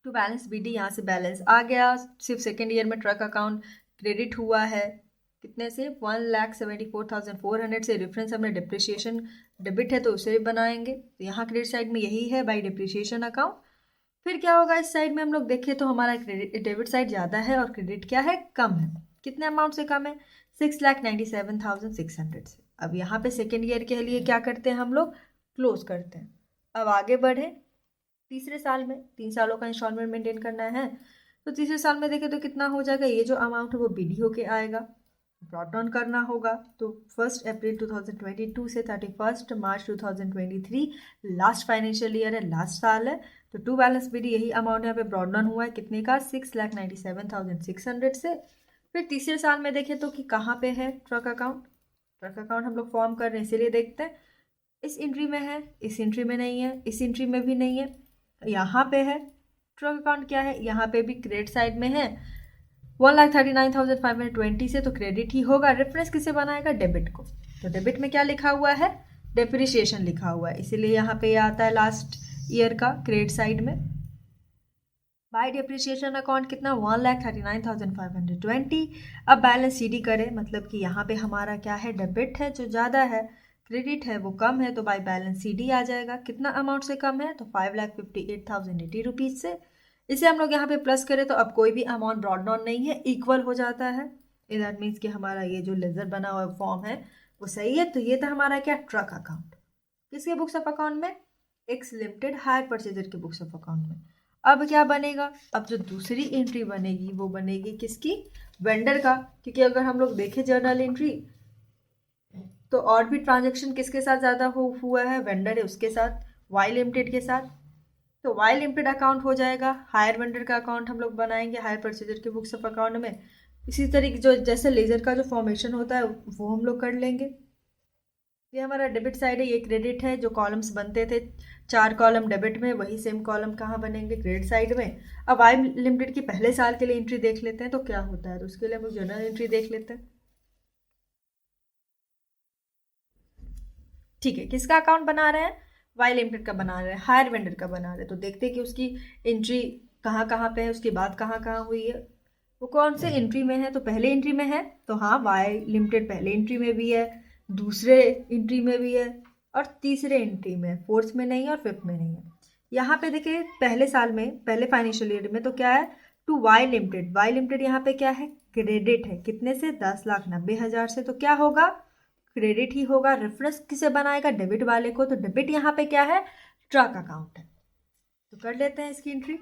टू बैलेंस बीडी, यहाँ से बैलेंस आ गया। सिर्फ सेकेंड ईयर में ट्रक अकाउंट क्रेडिट हुआ है कितने से? 1,74,400 से। रेफरेंस हमने डिप्रिसिएशन डेबिट है तो उसे बनाएंगे। तो यहाँ क्रेडिट साइड में यही है बाई डिप्रिसिएशन अकाउंट। फिर क्या होगा इस साइड में हम लोग देखें तो हमारा क्रेडिट डेबिट साइड ज़्यादा है और क्रेडिट क्या है? कम है। कितने अमाउंट से कम है? 6,97,600 से। अब यहाँ पे सेकेंड ईयर के लिए क्या करते हैं हम लोग? क्लोज करते हैं। अब आगे बढ़े तीसरे साल में, 3 सालों का इंस्टॉलमेंट मेंटेन करना है। तो तीसरे साल में देखें तो कितना हो जाएगा? ये जो अमाउंट है वो बीडी होके आएगा, ब्रॉट डाउन करना होगा। तो 1 अप्रैल 2022 से 31 मार्च 2023 लास्ट फाइनेंशियल ईयर है, लास्ट साल है। तो टू बैलेंस बीडी यही अमाउंट यहाँ पे ब्रॉट डाउन हुआ है कितने का? 6,97,600 से। फिर तीसरे साल में देखें तो कि कहाँ पे है ट्रक अकाउंट? ट्रक अकाउंट हम लोग फॉर्म कर रहे हैं इसीलिए देखते हैं। इस एंट्री में है, इस एंट्री में नहीं है, इस एंट्री में भी नहीं है, यहाँ पे है। ट्रक अकाउंट क्या है? यहाँ पे भी क्रेडिट साइड में है 1,39,520 से, तो क्रेडिट ही होगा। रेफरेंस किसे बनाएगा? डेबिट को। तो डेबिट में क्या लिखा हुआ है? डेप्रिसिएशन लिखा हुआ है, इसीलिए यहाँ पे आता है लास्ट ईयर का क्रेडिट साइड में। बाय डेप्रिसिएशन अकाउंट कितना? 1,39,520। अब बैलेंस सीडी करें, मतलब कि यहाँ पे हमारा क्या है? डेबिट है जो ज़्यादा है, क्रेडिट है वो कम है, तो बाय बैलेंस सीडी आ जाएगा। कितना अमाउंट से कम है? तो 5,58,080 रुपीज़ से। इसे हम लोग यहाँ पे प्लस करें तो अब कोई भी अमाउंट ब्रॉड डाउन नहीं है, इक्वल हो जाता है। दैट मीन्स कि हमारा ये जो लेजर बना हुआ फॉर्म है वो सही है। तो ये था हमारा क्या? Truck account. किसके बुक्स ऑफ अकाउंट में? एक्स लिमिटेड हायर परचेजर के बुक्स ऑफ अकाउंट में। अब क्या बनेगा? अब जो दूसरी एंट्री बनेगी वो बनेगी किसकी? वेंडर का। क्योंकि अगर हम लोग देखें जर्नल एंट्री तो और भी ट्रांजेक्शन किसके साथ ज़्यादा हुआ है? वेंडर है उसके साथ, वाई लिमिटेड के साथ। तो वाई लिमिटेड अकाउंट हो जाएगा। हायर वेंडर का अकाउंट हम लोग बनाएंगे हायर परचेजर के बुक्स ऑफ अकाउंट में। इसी तरीके जो जैसे लेजर का जो फॉर्मेशन होता है वो हम लोग कर लेंगे। ये हमारा डेबिट साइड है, ये क्रेडिट है। जो कॉलम्स बनते थे 4 कॉलम डेबिट में, वही सेम कॉलम कहाँ बनेंगे? क्रेडिट साइड में। अब वाई लिमिटेड की पहले साल के लिए एंट्री देख लेते हैं तो क्या होता है। तो उसके लिए हम लोग जर्नल एंट्री देख लेते हैं। ठीक है, किसका अकाउंट बना रहे हैं? वाई लिमिटेड का बना रहे हैं, हायर वेंडर का बना रहे हैं। तो देखते हैं कि उसकी एंट्री कहाँ कहाँ पे है, उसकी बात कहाँ कहाँ हुई है, वो कौन से एंट्री में है। तो पहले एंट्री में है, तो हाँ वाई लिमिटेड पहले एंट्री में भी है, दूसरे एंट्री में भी है और तीसरे एंट्री में, फोर्थ में नहीं है और फिफ्थ में नहीं है। यहाँ पे देखिए पहले साल में, पहले फाइनेंशियल ईयर में तो क्या है? To Y limited. Y limited यहाँ पे क्या है? क्रेडिट है कितने से? 10,90,000 से। तो क्या होगा? क्रेडिट ही होगा। रेफरेंस किसे बनाएगा? डेबिट वाले को। तो डेबिट यहाँ पे क्या है? ट्रक अकाउंट है। तो कर लेते हैं इसकी एंट्री।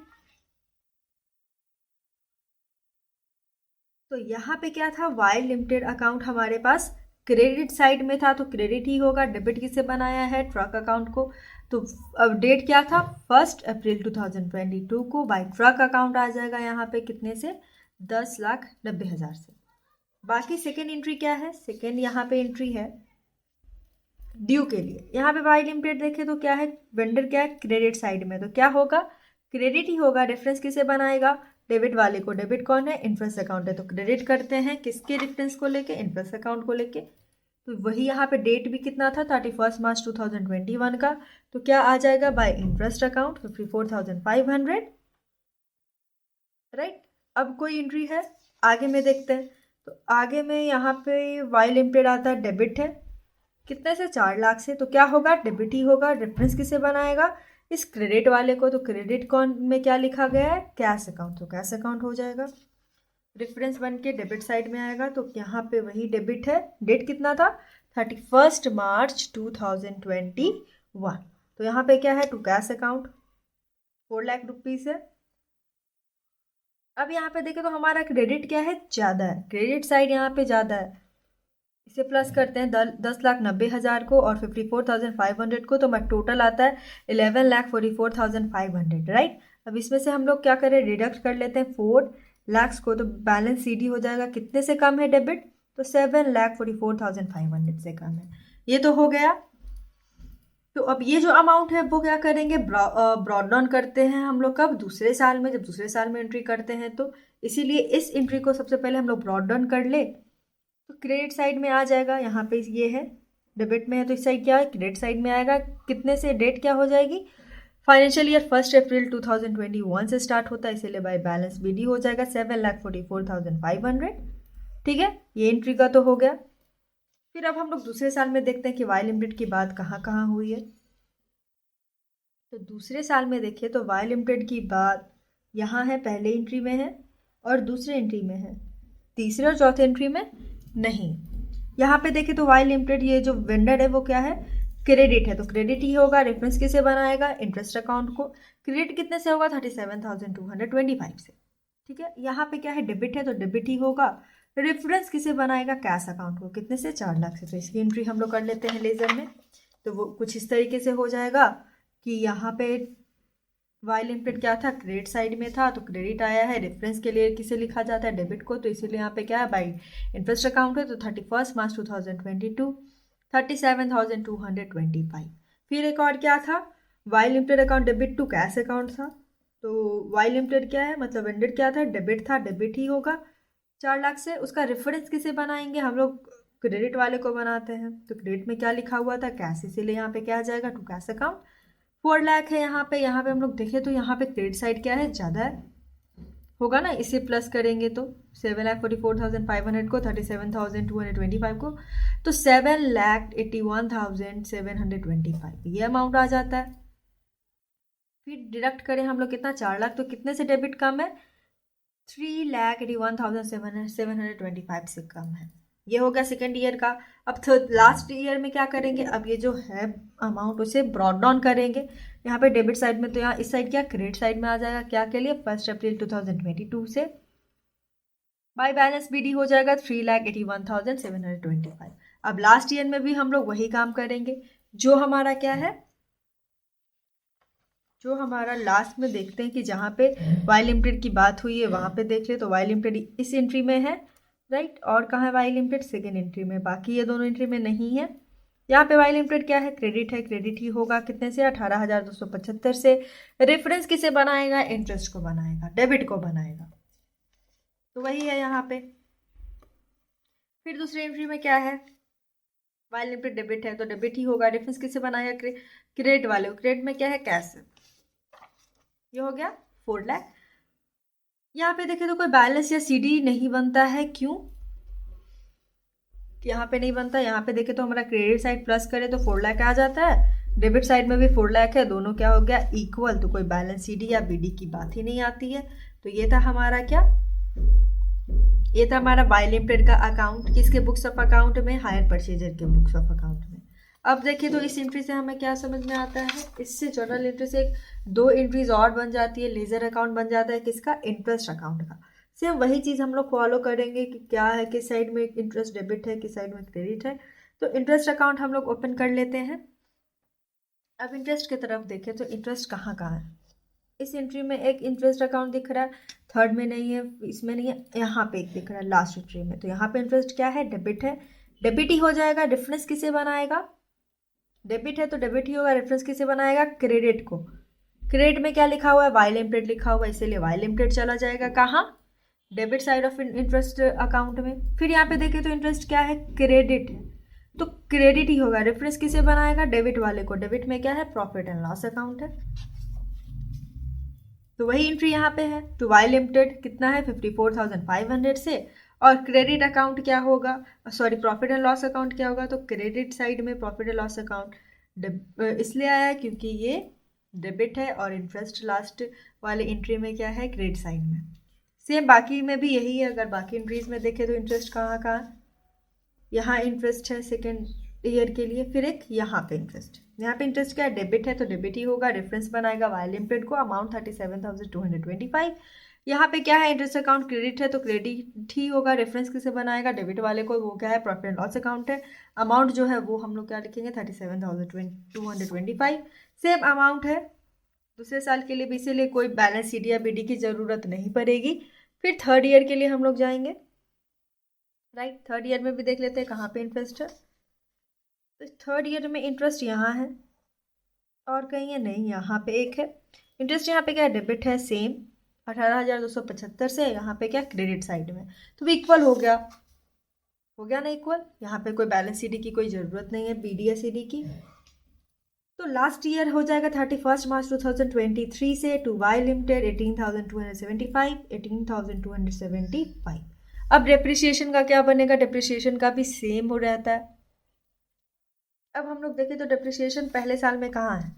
तो यहाँ पे क्या था? वाई लिमिटेड अकाउंट हमारे पास क्रेडिट साइड में था, तो क्रेडिट ही होगा। डेबिट किसे बनाया है? ट्रक अकाउंट को। तो अब डेट क्या था? 1 अप्रैल 2022 को बाई ट्रक अकाउंट आ जाएगा यहाँ पे कितने से? 10,90,000 से। बाकी सेकेंड एंट्री क्या है? सेकेंड यहाँ पे एंट्री है ड्यू के लिए। यहाँ पे वाई लिमिटेड देखें तो क्या है? वेंडर क्या है? क्रेडिट साइड में। तो क्या होगा? क्रेडिट ही होगा। रेफरेंस किसे बनाएगा? डेबिट वाले को। डेबिट कौन है? इंटरेस्ट अकाउंट है, तो क्रेडिट करते हैं किसके रेफरेंस को लेके? इंटरेस्ट अकाउंट को लेके। तो वही यहाँ पे डेट भी कितना था 31 मार्च 2021 का, तो क्या आ जाएगा बाय इंटरेस्ट अकाउंट 54,500, राइट। अब कोई एंट्री है आगे में देखते हैं। तो आगे में यहाँ पे वाई लिमिटेड आता है, डेबिट है कितने से 4 लाख से, तो क्या होगा डेबिट ही होगा। रेफरेंस किसे बनाएगा इस क्रेडिट वाले को, तो क्रेडिट कौन में क्या लिखा गया है कैश अकाउंट, तो कैश अकाउंट हो जाएगा। रेफरेंस बन के डेबिट साइड में आएगा, तो यहाँ पे वही डेबिट है, डेट कितना था 31 मार्च 2021, तो यहाँ पे क्या है to cash account 4 lakh rupees है। अब यहाँ पे देखें तो हमारा क्रेडिट क्या है ज़्यादा है, क्रेडिट साइड यहाँ पे ज़्यादा है, इसे प्लस करते हैं 10,90,000 को और 54,500 को, तो मैं टोटल आता है 11,44,500, राइट। अब इसमें से हम लोग क्या करें डिडक्ट कर लेते हैं 4 लाख को, तो बैलेंस सीडी हो जाएगा कितने से कम है डेबिट, तो 7,44,500 से कम है, ये तो हो गया। तो अब ये जो अमाउंट है वो क्या करेंगे ब्रॉड डाउन करते हैं हम लोग कब दूसरे साल में, जब दूसरे साल में एंट्री करते हैं, तो इसीलिए इस एंट्री को सबसे पहले हम लोग ब्रॉड डाउन कर ले, तो क्रेडिट साइड में आ जाएगा। यहाँ पे ये है डेबिट में है, तो इस साइड क्या है क्रेडिट साइड में आएगा, कितने से डेट क्या हो जाएगी फाइनेंशियल ईयर 1 अप्रैल 2021 से स्टार्ट होता है, इसीलिए बाय बैलेंस बीडी हो जाएगा 7,44,500, ठीक है। ये एंट्री का तो हो गया। फिर अब हम लोग दूसरे साल में देखते हैं कि वाई लिमिटेड की बात कहाँ कहाँ हुई है। तो दूसरे साल में देखिए तो वाई लिमिटेड की बात यहाँ है, पहले एंट्री में है और दूसरे एंट्री में है, तीसरे और चौथे एंट्री में नहीं। यहाँ पे देखें तो वाई लिमिटेड ये जो वेंडर है वो क्या है क्रेडिट है, तो क्रेडिट ही होगा। रेफरेंस किसे बनाएगा इंटरेस्ट अकाउंट को, क्रेडिट कितने से होगा 37,225 से, ठीक है। यहाँ पे क्या है डेबिट है, तो डेबिट ही होगा। रेफरेंस किसे बनाएगा कैश अकाउंट को, कितने से 4 लाख से, तो इसकी एंट्री हम लोग कर लेते हैं लेजर में। तो वो कुछ इस तरीके से हो जाएगा कि यहाँ पे वाई लिमिटेड क्या था क्रेडिट साइड में था, तो क्रेडिट आया है। रेफरेंस के लिए किसे लिखा जाता है डेबिट को, तो इसीलिए यहाँ पे क्या है बाई इंटरेस्ट अकाउंट है, तो 31 मार्च 2022 37,225। फिर एक और क्या था Y limited account debit to cash account था, तो वाई लिमिटेड क्या है मतलब वेंडर क्या था डेबिट था, डेबिट ही होगा 4 लाख से। उसका रेफरेंस किसे बनाएंगे हम लोग क्रेडिट वाले को बनाते हैं, तो क्रेडिट में क्या लिखा हुआ था कैश, इसीलिए यहाँ पे क्या आ जाएगा टू कैश अकाउंट 4 लाख है। यहाँ पे हम लोग देखें तो यहाँ पे क्रेडिट साइड क्या है ज़्यादा है होगा ना, इसे प्लस करेंगे तो 7,44,500 को 37,225 को, तो 7,81,725 ये अमाउंट आ जाता है। फिर डिडक्ट करें हम लोग कितना 4 लाख, तो कितने से डेबिट कम है 3,81,725 से कम है, ये हो गया सेकेंड ईयर का। अब लास्ट ईयर में क्या करेंगे, अब ये जो है अमाउंट उसे ब्रॉड डाउन करेंगे। यहाँ पे डेबिट साइड में, तो यहाँ इस साइड क्या क्रेडिट साइड में आ जाएगा, क्या के लिए 1 अप्रैल 2022 से बाय बैलेंस बीडी हो जाएगा 3,81,725। अब लास्ट ईयर में भी हम लोग वही काम करेंगे, जो हमारा क्या है जो हमारा लास्ट में देखते हैं कि जहाँ पे वाई लिमिटेड की बात हुई है वहाँ पे देख ले, तो वाई लिमिटेड इस एंट्री में है, राइट। और कहाँ है वाई लिमिटेड सेकेंड एंट्री में, बाकी ये दोनों एंट्री में नहीं है। यहाँ पे वाई लिमिटेड क्या है क्रेडिट है, क्रेडिट ही होगा कितने से 18,275 से। रेफरेंस किसे बनाएगा इंटरेस्ट को बनाएगा, डेबिट को बनाएगा, तो वही है यहाँ पे। फिर दूसरी एंट्री में क्या है वाई लिमिटेड डेबिट है, तो डेबिट ही होगा। रेफरेंस किसे बनाएगा क्रेडिट वाले, क्रेडिट में क्या है कैश है, ये हो गया 4 लाख। यहाँ पे देखें तो कोई बैलेंस या सीडी नहीं बनता है, क्यों यहाँ पे नहीं बनता। यहाँ पे देखें तो हमारा क्रेडिट साइड प्लस करे तो 4 लाख आ जाता है, डेबिट साइड में भी 4 लाख है, दोनों क्या हो गया इक्वल, तो कोई बैलेंस सीडी या बीडी की बात ही नहीं आती है। तो ये था हमारा क्या, ये था हमारा वाई लिमिटेड का अकाउंट, किसके बुक्स ऑफ अकाउंट में हायर परचेजर के बुक्स ऑफ अकाउंट में। अब देखिए तो इस एंट्री से हमें क्या समझ में आता है, इससे जर्नल एंट्री से 2 एंट्रीज और बन जाती है, लेजर अकाउंट बन जाता है किसका इंटरेस्ट अकाउंट का। सेम वही चीज़ हम लोग फॉलो करेंगे कि क्या है किस साइड में इंटरेस्ट डेबिट है किस साइड में क्रेडिट है। तो इंटरेस्ट अकाउंट हम लोग ओपन कर लेते हैं। अब इंटरेस्ट की तरफ देखें तो इंटरेस्ट कहाँ कहाँ है, इस एंट्री में एक इंटरेस्ट अकाउंट दिख रहा है, थर्ड में नहीं है, इसमें नहीं है, यहाँ पे एक दिख रहा है लास्ट एंट्री में। तो यहाँ पे इंटरेस्ट क्या है डेबिट है, डेबिट ही हो जाएगा। रेफरेंस किसे बनाएगा, डेबिट है तो डेबिट ही होगा। रेफरेंस किसे बनाएगा क्रेडिट को, क्रेडिट में क्या लिखा हुआ है वाई लिमिटेड लिखा हुआ है, इसीलिए वाई लिमिटेड चला जाएगा कहाँ debit side of interest account में। फिर यहाँ पे देखें तो इंटरेस्ट क्या है क्रेडिट है, तो क्रेडिट ही होगा। रेफरेंस किसे बनाएगा? डेबिट वाले को। डेबिट में क्या है? प्रॉफिट एंड लॉस अकाउंट है। तो वही एंट्री यहाँ पे है। टू वाई लिमिटेड कितना है? 54,500 से। और क्रेडिट अकाउंट क्या होगा? Sorry, profit and loss account क्या होगा? तो क्रेडिट साइड में प्रॉफिट एंड लॉस अकाउंट इसलिए आया है क्योंकि ये डेबिट है, और इंटरेस्ट लास्ट वाले एंट्री में क्या है? क्रेडिट साइड में। सेम बाकी में भी यही है। अगर बाकी एंट्रीज में देखें तो इंटरेस्ट कहाँ कहाँ, यहाँ इंटरेस्ट है सेकेंड ईयर के लिए, फिर एक यहाँ पे इंटरेस्ट। यहाँ पे इंटरेस्ट क्या है? डेबिट है तो डेबिट ही होगा। रेफरेंस बनाएगा वाई लिमिटेड को, अमाउंट 37,225। यहाँ पे क्या है? इंटरेस्ट अकाउंट क्रेडिट है तो क्रेडिट ही होगा। रेफरेंस किसे बनाएगा? डेबिट वाले को। वो क्या है? प्रॉफिट एंड लॉस अकाउंट है। अमाउंट जो है वो हम लोग क्या लिखेंगे? 37,225। सेम अमाउंट है दूसरे साल के लिए भी, इसीलिए कोई बैलेंस शीट या बीडी की ज़रूरत नहीं पड़ेगी। फिर थर्ड ईयर के लिए हम लोग जाएंगे। राइट, थर्ड ईयर में भी देख लेते हैं कहाँ पे इंटरेस्ट है। तो थर्ड ईयर में इंटरेस्ट यहाँ है और कहीं है नहीं, यहाँ पे एक है इंटरेस्ट। यहाँ पे क्या है? डेबिट है सेम 18,275 से। यहाँ पे क्या? क्रेडिट साइड में। तो इक्वल हो गया। हो गया ना इक्वल। यहाँ पे कोई बैलेंस सीडी की कोई ज़रूरत नहीं है, बीडी या सीडी की। तो लास्ट ईयर हो जाएगा 31 मार्च 2023 से। To Y limited 18,275, 18,275। अब डेप्रिसिएशन का क्या बनेगा? डेप्रिसिएशन का भी सेम हो रहता है। अब हम लोग देखें तो डिप्रिसिएशन पहले साल में कहाँ है?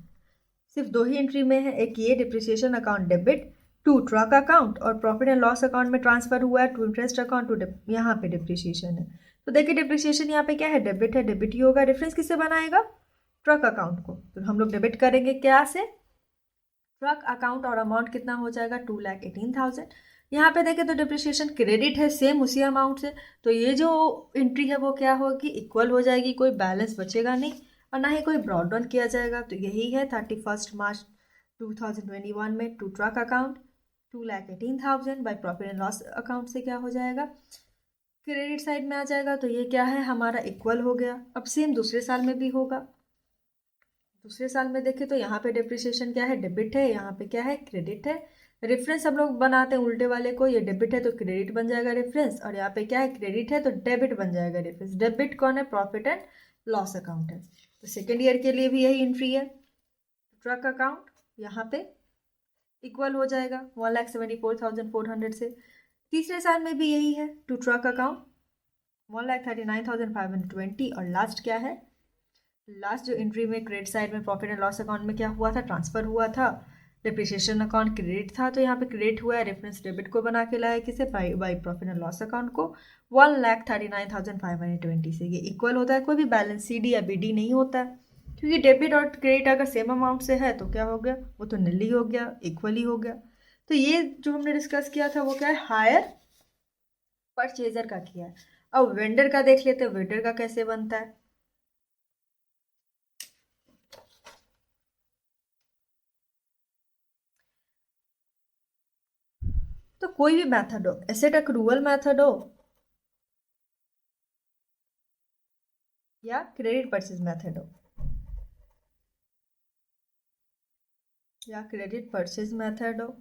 सिर्फ दो ही एंट्री में है। एक ये depreciation account debit to truck account, और प्रॉफिट एंड लॉस अकाउंट में ट्रांसफर हुआ है टू इंटरेस्ट अकाउंट टू यहाँ पे डिप्रिसिएशन है। तो देखिए डिप्रिसिएशन यहाँ पे क्या है? डेबिट है, डेबिट ही होगा। रेफरेंस किससे बनाएगा? ट्रक अकाउंट को। तो हम लोग डेबिट करेंगे क्या से? ट्रक अकाउंट, और अमाउंट कितना हो जाएगा? 2,18,000। यहाँ पे देखें तो डिप्रिसिएशन क्रेडिट है सेम उसी अमाउंट से। तो ये जो एंट्री है वो क्या होगी? इक्वल हो जाएगी, कोई बैलेंस बचेगा नहीं और ना ही कोई ब्रॉड डाउन किया जाएगा। तो यही है 31 मार्च 2021 में to truck account 2,18,000 by profit and loss account से क्या हो जाएगा? क्रेडिट साइड में आ जाएगा। तो ये क्या है? हमारा इक्वल हो गया। अब सेम दूसरे साल में भी होगा। दूसरे साल में देखें तो यहाँ पे डिप्रिसिएशन क्या है? डेबिट है, यहाँ पे क्या है? क्रेडिट है। रेफरेंस हम लोग बनाते हैं उल्टे वाले को। ये डेबिट है तो क्रेडिट बन जाएगा रेफरेंस, और यहाँ पे क्या है? क्रेडिट है तो डेबिट बन जाएगा रेफरेंस। डेबिट कौन है? प्रॉफिट एंड लॉस अकाउंट है। तो सेकेंड ईयर के लिए भी यही एंट्री है। ट्रक अकाउंट यहाँ पे इक्वल हो जाएगा 1,74,400 से। तीसरे साल में भी यही है। To truck account 1,39,520। और लास्ट क्या है? लास्ट जो एंट्री में क्रेडिट साइड में प्रॉफिट एंड लॉस अकाउंट में क्या हुआ था? ट्रांसफर हुआ था। डिप्रिसिएशन अकाउंट क्रेडिट था तो यहाँ पे क्रेडिट हुआ है। रेफरेंस डेबिट को बना के लाया किसे? By profit and loss account को। 1,39,520 से ये इक्वल होता है। कोई भी बैलेंस सीडी या बीडी नहीं होता है, क्योंकि डेबिट और क्रेडिट अगर सेम अमाउंट से है तो क्या हो गया? वो तो नील ही हो गया, इक्वल ही हो गया। तो ये जो हमने डिस्कस किया था वो क्या है? हायर परचेजर का किया है। अब वेंडर का देख लेते हैं, वेंडर का कैसे बनता है। तो कोई भी मेथड हो, एसेट एक्रूवल मेथड हो या क्रेडिट परचेज मेथड हो, या क्रेडिट परचेज मेथड हो,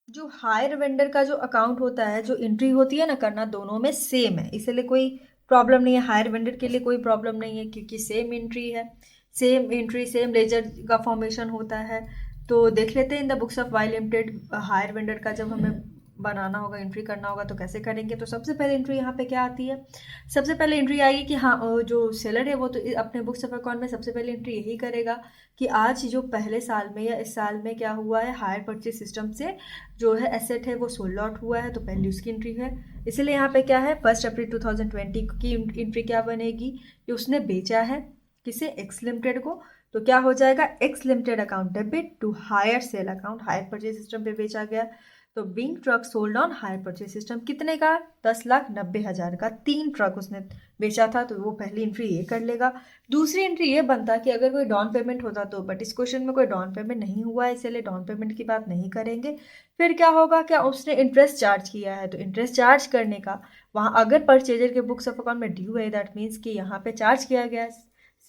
जो हायर वेंडर का जो अकाउंट होता है, जो एंट्री होती है ना करना, दोनों में सेम है। इसलिए कोई प्रॉब्लम नहीं है। हायर वेंडर के लिए कोई प्रॉब्लम नहीं है क्योंकि सेम एंट्री है। सेम एंट्री सेम लेजर का फॉर्मेशन होता है। तो देख लेते हैं in the books of Y limited hire vendor का जब हमें बनाना होगा, एंट्री करना होगा तो कैसे करेंगे। तो सबसे पहले एंट्री यहाँ पे क्या आती है? सबसे पहले एंट्री आएगी कि हाँ जो सेलर है वो तो अपने बुक्स ऑफ अकाउंट में सबसे पहले एंट्री यही करेगा कि आज जो पहले साल में या इस साल में क्या हुआ है, हायर परचेज सिस्टम से जो है एसेट है वो सोल्ड आउट हुआ है, तो पहली उसकी एंट्री है। इसलिए यहाँ पे क्या है? 1 अप्रैल 2020 की एंट्री क्या बनेगी कि उसने बेचा है किसे? एक्स लिमिटेड को। तो क्या हो जाएगा? X limited account debit to hire sale account, hire purchase system पे बेचा गया। तो being truck sold on hire purchase system कितने का? 10,90,000 का। 3 ट्रक उसने बेचा था, तो वो पहली एंट्री ये कर लेगा। दूसरी एंट्री ये बनता कि अगर कोई डाउन पेमेंट होता तो, बट इस क्वेश्चन में कोई डाउन पेमेंट नहीं हुआ है इसलिए डाउन पेमेंट की बात नहीं करेंगे। फिर क्या होगा? क्या उसने इंटरेस्ट चार्ज किया है, तो इंटरेस्ट चार्ज करने का वहाँ अगर परचेजर के बुक्स ऑफ अकाउंट में ड्यू है, दैट मीन्स कि यहाँ पे चार्ज किया गया।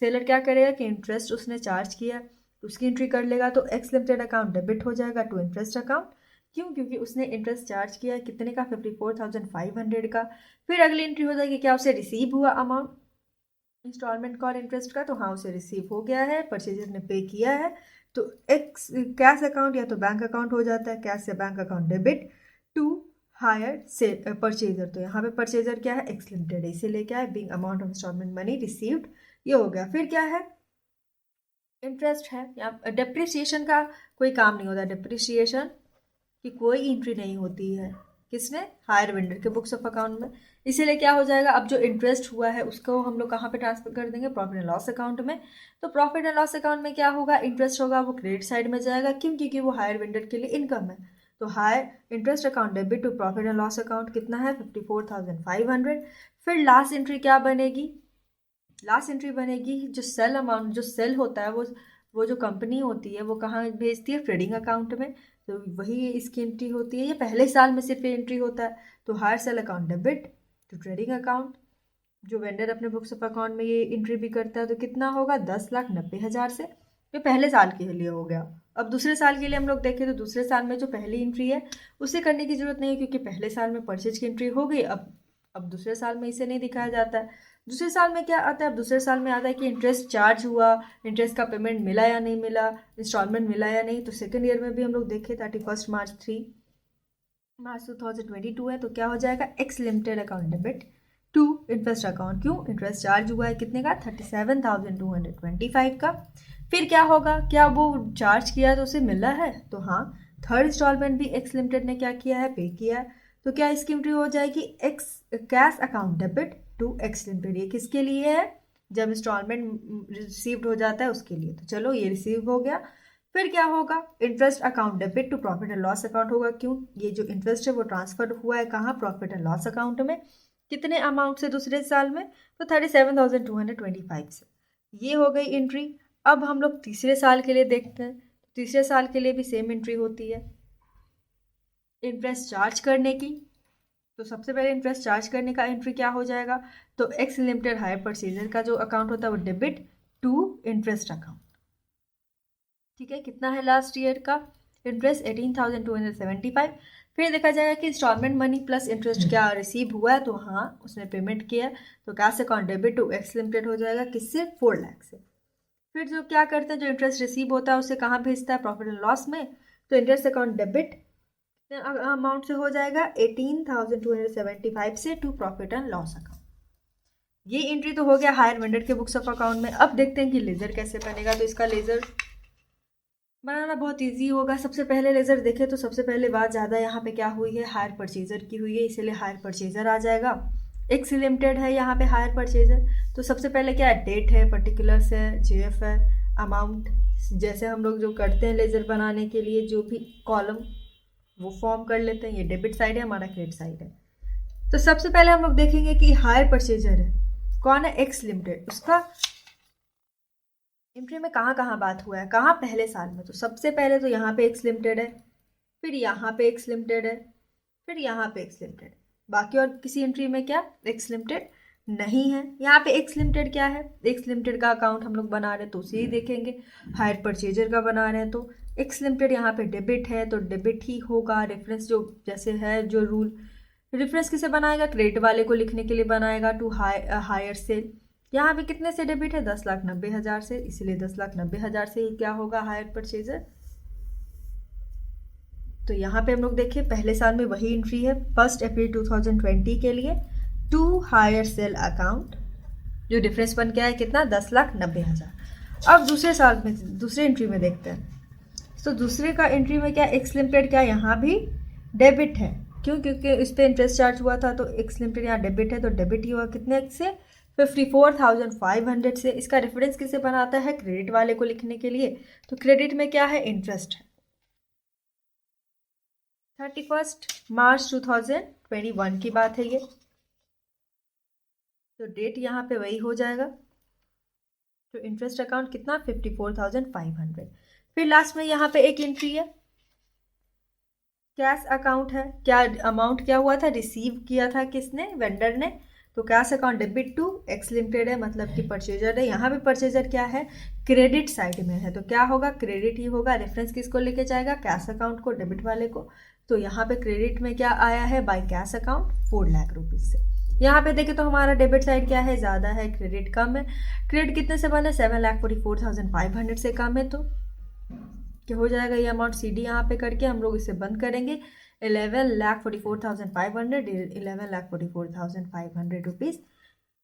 सेलर क्या करेगा कि इंटरेस्ट उसने चार्ज किया, उसकी एंट्री कर लेगा। तो एक्स लिमिटेड अकाउंट डेबिट हो जाएगा टू इंटरेस्ट अकाउंट, क्यों? क्योंकि उसने इंटरेस्ट चार्ज किया कितने का, 54,500 का। फिर अगली एंट्री हो जाएगी, क्या उसे रिसीव हुआ अमाउंट इंस्टॉलमेंट कॉल इंटरेस्ट का, तो हाँ उसे रिसीव हो गया है, परचेजर ने पे किया है। तो एक्स कैश अकाउंट या तो बैंक अकाउंट हो जाता है, कैश से bank account debit to hire से परचेजर। तो यहाँ पे परचेजर क्या है, एक्स लिमिटेड है, इसीलिए क्या है, being amount of instalment money received, ये हो गया। फिर क्या है, इंटरेस्ट है। या डेप्रिसिएशन का कोई काम नहीं होता, डिप्रिसिएशन की कोई एंट्री नहीं होती है, किसने, हायर वेंडर के बुक्स ऑफ अकाउंट में। इसीलिए क्या हो जाएगा, अब जो इंटरेस्ट हुआ है उसको हम लोग कहाँ पे ट्रांसफर कर देंगे, प्रॉफिट एंड लॉस अकाउंट में। तो प्रॉफिट एंड लॉस अकाउंट में क्या होगा, इंटरेस्ट होगा वो क्रेडिट साइड में जाएगा, क्यों, क्योंकि वो हायर वेंडर के लिए इनकम है। तो hire interest account debit to profit and loss account कितना है, 54,500। फिर लास्ट एंट्री क्या बनेगी, लास्ट एंट्री बनेगी जो सेल अमाउंट, जो सेल होता है वो जो कंपनी होती है वो कहाँ भेजती है, ट्रेडिंग अकाउंट में। तो वही इसकी एंट्री होती है, ये पहले साल में सिर्फ एंट्री होता है। तो hire sale account debit to trading account, जो वेंडर अपने बुक्स ऑफ अकाउंट में ये एंट्री भी करता है, तो कितना होगा, 10,90,000 से। ये पहले साल के लिए हो गया। अब दूसरे साल के लिए हम लोग देखें तो दूसरे साल में जो पहली एंट्री है उसे करने की जरूरत नहीं है, क्योंकि पहले साल में परचेज की एंट्री हो गई। अब दूसरे साल में इसे नहीं दिखाया जाता है। दूसरे साल में क्या आता है, अब दूसरे साल में आता है कि इंटरेस्ट चार्ज हुआ, इंटरेस्ट का पेमेंट मिला या नहीं मिला, इंस्टॉलमेंट मिला या नहीं। तो सेकेंड ईयर में भी हम लोग देखें 31 मार्च 2022 है, तो क्या हो जाएगा, X limited account debit to interest account. क्यों, इंटरेस्ट चार्ज हुआ है कितने का, 37,225 का। फिर क्या होगा, क्या वो चार्ज किया तो उसे मिला है, तो हाँ थर्ड इंस्टॉलमेंट भी एक्स लिमिटेड ने क्या किया है, पे किया है। तो क्या इसकी एंट्री हो जाएगी, X cash account debit to X limited. ये किसके लिए है, जब इंस्टॉलमेंट रिसीव्ड हो जाता है उसके लिए। तो चलो ये रिसीव हो गया। फिर क्या होगा, interest account debit to profit and loss account होगा। क्यों, ये जो इंटरेस्ट है वो ट्रांसफर हुआ है कहाँ, प्रॉफिट एंड लॉस अकाउंट में। कितने अमाउंट से दूसरे साल में, तो 37,225 से। ये हो गई एंट्री। अब हम लोग तीसरे साल के लिए देखते हैं। तीसरे साल के लिए भी सेम एंट्री होती है, इंटरेस्ट चार्ज करने की। तो सबसे पहले इंटरेस्ट चार्ज करने का एंट्री क्या हो जाएगा, तो एक्स लिमिटेड हायर परचेजर का जो अकाउंट होता है वो डेबिट टू इंटरेस्ट अकाउंट। ठीक है, कितना है लास्ट ईयर का इंटरेस्ट, 18,275। फिर देखा जाएगा कि इंस्टॉलमेंट मनी प्लस इंटरेस्ट क्या रिसीव हुआ है, तो हाँ उसने पेमेंट किया। तो cash account debit to X limited हो जाएगा, किससे, 4 लाख से। फिर जो क्या करते हैं, जो इंटरेस्ट रिसीव होता है उसे कहाँ भेजता है, प्रॉफिट एंड लॉस में। तो इंटरेस्ट अकाउंट डेबिट अमाउंट से हो जाएगा 18,275 से to profit and loss account. ये एंट्री तो हो गया हायर वेंडर के बुक्स ऑफ अकाउंट में। अब देखते हैं कि लेजर कैसे बनेगा। तो इसका लेजर बनाना बहुत इजी होगा। सबसे पहले लेजर देखें तो सबसे पहले बात ज़्यादा यहाँ पे क्या हुई है, हायर परचेजर की हुई है, इसीलिए हायर परचेजर आ जाएगा। एक्स लिमिटेड है यहाँ पे हायर परचेजर। तो सबसे पहले क्या है, डेट है, पर्टिकुलर्स है, जेएफ है, अमाउंट, जैसे हम लोग जो करते हैं लेजर बनाने के लिए जो भी कॉलम वो फॉर्म कर लेते हैं। ये डेबिट साइड है, हमारा क्रेडिट साइड है। तो सबसे पहले हम लोग देखेंगे कि हायर परचेजर है कौन है, एक्स लिमिटेड। उसका एंट्री में कहाँ कहाँ बात हुआ है, कहाँ, पहले साल में। तो सबसे पहले तो यहाँ पे एक्स लिमिटेड है, फिर यहाँ पे एक्स लिमिटेड है, फिर यहाँ पे एक्स लिमिटेड। बाकी और किसी एंट्री में क्या, एक्स लिमिटेड नहीं है। यहाँ पे एक्स लिमिटेड क्या है, एक्स लिमिटेड का अकाउंट हम लोग बना रहे हैं तो उसे ही देखेंगे। हायर परचेजर का बना रहे हैं तो एक्स लिमिटेड यहाँ पे डेबिट है तो डेबिट ही होगा। रेफरेंस जो जैसे है जो रूल, रेफरेंस किसे बनाएगा, क्रेडिट वाले को लिखने के लिए बनाएगा, टू हायर सेल। यहाँ पे कितने से डेबिट है, 10,90,000 से, इसलिए 10,90,000 से ही क्या होगा, हायर परचेजर। तो यहाँ पे हम लोग देखें पहले साल में वही एंट्री है, 1 अप्रैल 2020 के लिए टू हायर सेल अकाउंट, जो डिफरेंस बन गया है कितना, 10,90,000। अब दूसरे साल में दूसरे एंट्री में देखते हैं। तो दूसरे का एंट्री में क्या, एक्स लिमिटेड क्या यहाँ भी डेबिट है। क्यों, क्योंकि इस पर इंटरेस्ट चार्ज हुआ था तो एक्स लिमिटेड यहाँ डेबिट है, तो डेबिट ही हुआ कितने से, 54,500 से। इसका रेफरेंस किसे बनाता है, क्रेडिट वाले को लिखने के लिए। तो क्रेडिट में क्या है, इंटरेस्ट है। 31 मार्च 2021 की बात है ये। तो डेट यहाँ पे वही हो जाएगा। तो इंटरेस्ट अकाउंट कितना, 54,500। फिर लास्ट में यहाँ पे एक एंट्री है, कैश अकाउंट है। क्या अमाउंट क्या हुआ था, रिसीव किया था किसने, वेंडर ने। तो cash account debit to X limited है, मतलब कि परचेजर है। यहाँ पे परचेजर क्या है, क्रेडिट साइड में है, तो क्या होगा, क्रेडिट ही होगा। रेफरेंस किसको लेके जाएगा, कैश अकाउंट को, डेबिट वाले को। तो यहाँ पे क्रेडिट में क्या आया है, by cash account 4 lakh rupees से। यहाँ पे देखें तो हमारा डेबिट साइड क्या है, ज़्यादा है, क्रेडिट कम है। क्रेडिट कितने से बना है, 7,44,500 से कम है, तो क्या हो जाएगा ये अमाउंट CD यहाँ पे करके हम लोग इसे बंद करेंगे। 11,44,500, 11,44,500 रुपीज़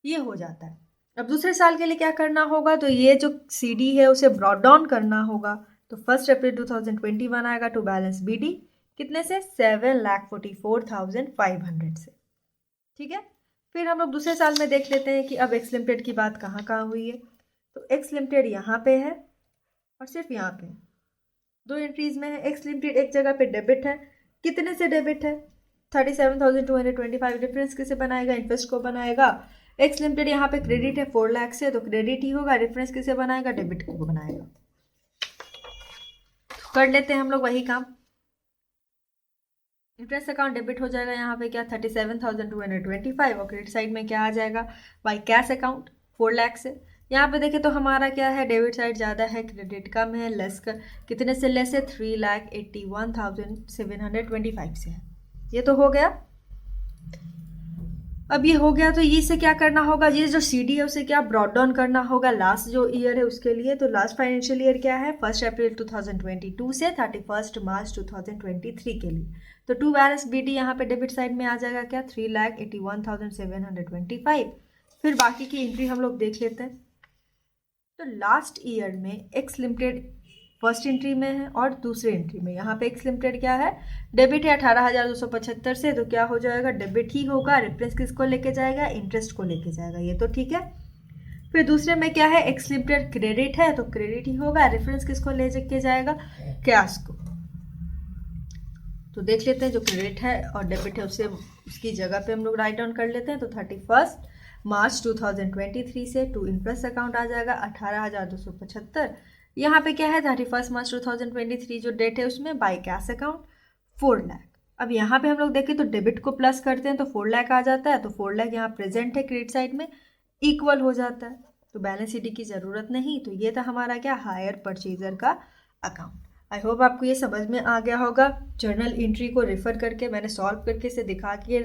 ये हो जाता है। अब दूसरे साल के लिए क्या करना होगा, तो ये जो CD है उसे ब्रॉट डाउन करना होगा। तो 1 अप्रैल 2021 आएगा टू बैलेंस BD कितने से, 7,44,500 से। ठीक है, फिर हम लोग दूसरे साल में देख लेते हैं कि अब एक्स लिमिटेड की बात कहाँ कहाँ हुई है। तो एक्स लिमिटेड यहाँ पे है और सिर्फ यहाँ पे 2 एंट्रीज में है। एक्स लिमिटेड एक जगह पे डेबिट है, कितने से डेबिट है, 37,225। डिफरेंस किसे बनाएगा, इंटरेस्ट को बनाएगा। एक्स लिमिटेड यहाँ पे क्रेडिट है 4 लाख से, तो क्रेडिट ही होगा। डिफरेंस किसे बनाएगा, डेबिट को बनाएगा। कर लेते हैं हम लोग वही काम। इंटरेस्ट अकाउंट डेबिट हो जाएगा यहाँ पे क्या, 37,225, और क्रेडिट साइड में क्या आ जाएगा, बाय कैश अकाउंट 4 लाख से। यहाँ पे देखें तो हमारा क्या है, डेबिट साइड ज़्यादा है, क्रेडिट कम है। लेस कर कितने से लेस है, 3,81,725 से है। ये तो हो गया। अब ये हो गया तो ये से क्या करना होगा, ये जो CD है उसे क्या ब्रॉट डाउन करना होगा लास्ट जो ईयर है उसके लिए। तो लास्ट फाइनेंशियल ईयर क्या है, 1 अप्रैल 2022 से 31 मार्च 2023 के लिए। तो टू बैलेंस BD यहाँ पे डेबिट साइड में आ जाएगा क्या, 3,81,725। फिर बाकी की एंट्री हम लोग देख लेते हैं। तो लास्ट ईयर में एक्स लिमिटेड फर्स्ट एंट्री में है और दूसरे एंट्री में यहाँ पे एक्स लिमिटेड क्या है, डेबिट है 18,275 से, तो क्या हो जाएगा, डेबिट ही होगा। रेफरेंस किसको लेके जाएगा, इंटरेस्ट को लेके जाएगा, ये तो ठीक है। फिर दूसरे में क्या है, एक्स लिमिटेड क्रेडिट है, तो क्रेडिट ही होगा। रेफरेंस किसको ले के जाएगा, कैश को। तो देख लेते हैं जो क्रेडिट है और डेबिट है उसे उसकी जगह पे हम लोग राइट डाउन कर लेते हैं। तो 31 मार्च 2023 से टू इंटरेस्ट अकाउंट आ जाएगा 18,275। यहाँ पे क्या है, 31 मार्च 2023 जो डेट है उसमें बाय कैश अकाउंट 4 लाख। अब यहाँ पे हम लोग देखें तो डेबिट को प्लस करते हैं तो 4 लाख आ जाता है। तो 4 लाख यहाँ प्रेजेंट है क्रेडिट साइड में, इक्वल हो जाता है, तो बैलेंस शीट की ज़रूरत नहीं। तो ये था हमारा क्या, हायर परचेजर का अकाउंट। आई होप आपको ये समझ में आ गया होगा। जर्नल एंट्री को रेफर करके मैंने सॉल्व करके इसे दिखा के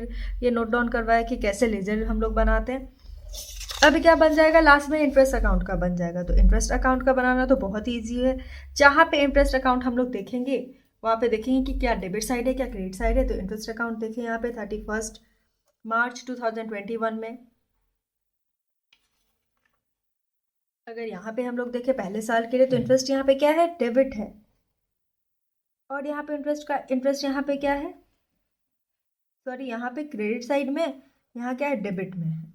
ये नोट डाउन करवाया कि कैसे लेजर हम लोग बनाते हैं। अभी क्या बन जाएगा, लास्ट में इंटरेस्ट अकाउंट का बन जाएगा। तो इंटरेस्ट अकाउंट का बनाना तो बहुत ईजी है। जहाँ पे इंटरेस्ट अकाउंट हम लोग देखेंगे वहाँ पे देखेंगे कि क्या डेबिट साइड है क्या क्रेडिट साइड है। तो इंटरेस्ट अकाउंट देखें यहाँ पे 31 मार्च 2021 में अगर यहाँ पे हम लोग देखें पहले साल के लिए, तो इंटरेस्ट यहाँ पे क्या है, डेबिट है, और यहाँ पे इंटरेस्ट यहाँ पे क्या है, सॉरी यहाँ पे क्रेडिट साइड में, यहाँ क्या है, डेबिट में है।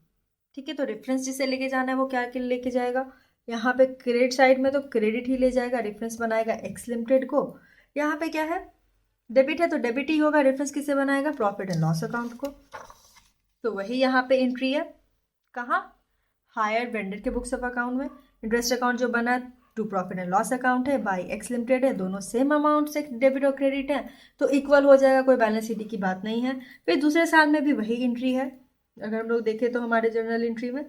ठीक है, तो रेफरेंस जिसे लेके जाना है वो क्या लेके जाएगा, यहाँ पे क्रेडिट साइड में तो क्रेडिट ही ले जाएगा, रेफरेंस बनाएगा एक्स लिमिटेड को। यहाँ पे क्या है, डेबिट है तो डेबिट ही होगा, रेफरेंस किसे बनाएगा, प्रॉफिट एंड लॉस अकाउंट को। तो वही यहाँ पे एंट्री है, कहाँ, हायर वेंडर के बुक्स ऑफ अकाउंट में। इंटरेस्ट अकाउंट जो बना to profit and loss account है, बाय एक्स लिमिटेड है, दोनों सेम अमाउंट से डेबिट और क्रेडिट है, तो इक्वल हो जाएगा, कोई बैलेंस शीट की बात नहीं है। फिर दूसरे साल में भी वही एंट्री है, अगर हम लोग देखें तो हमारे जर्नल एंट्री में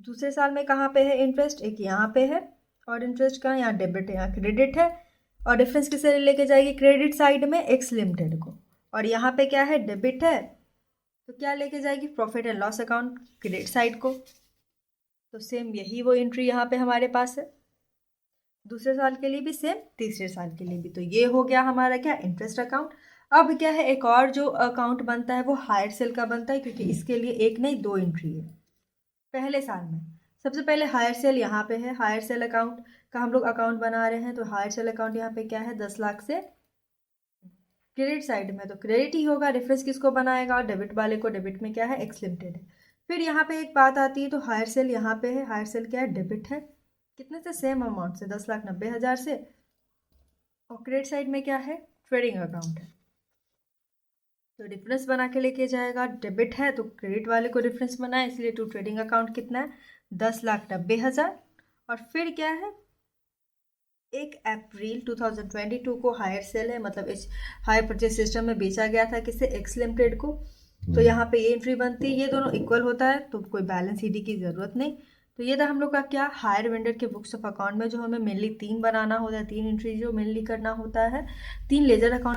दूसरे साल में कहाँ पे है इंटरेस्ट, एक यहाँ पे है, और इंटरेस्ट कहाँ, यहाँ डेबिट है, यहाँ क्रेडिट है, और डिफरेंस किसे लेके जाएगी, क्रेडिट साइड में एक्स लिमिटेड को। और यहाँ पे क्या है, डेबिट है, तो क्या लेके जाएगी, profit and loss account credit side को। तो सेम यही वो एंट्री यहाँ पे हमारे पास है, दूसरे साल के लिए भी सेम, तीसरे साल के लिए भी। तो ये हो गया हमारा क्या, इंटरेस्ट अकाउंट। अब क्या है, एक और जो अकाउंट बनता है वो हायर सेल का बनता है, क्योंकि इसके लिए एक नहीं 2 एंट्री है पहले साल में। सबसे पहले हायर सेल यहाँ पे है, हायर सेल अकाउंट का हम लोग अकाउंट बना रहे हैं। तो हायर सेल अकाउंट यहाँ पे क्या है, 10 लाख से क्रेडिट साइड में, तो क्रेडिट ही होगा, रेफरेंस किसको बनाएगा, और डेबिट वाले को, डेबिट में क्या है, एक्स लिमिटेड है। फिर यहाँ पे एक बात आती है, तो हायर सेल यहाँ पे है, हायर सेल क्या है, डेबिट है, कितने से, सेम अमाउंट से, 10,90,000 से, और क्रेडिट साइड में क्या है, ट्रेडिंग अकाउंट है, तो डिफरेंस बना के लेके जाएगा। डेबिट है तो क्रेडिट वाले को डिफरेंस बनाए, इसलिए टू ट्रेडिंग अकाउंट कितना है, 10,90,000। और फिर क्या है, 1 अप्रैल 2022 को हायर सेल है, मतलब इस हायर परचेज सिस्टम में बेचा गया था किसे, एक्स लिमिटेड को। तो यहाँ पे ये एंट्री बनती है, ये दोनों इक्वल होता है तो कोई बैलेंस ईडी की ज़रूरत नहीं। तो ये था हम लोग का क्या, हायर वेंडर के बुक्स ऑफ अकाउंट में जो हमें मेनली 3 बनाना होता है, 3 एंट्री जो मेनली करना होता है, 3 लेजर अकाउंट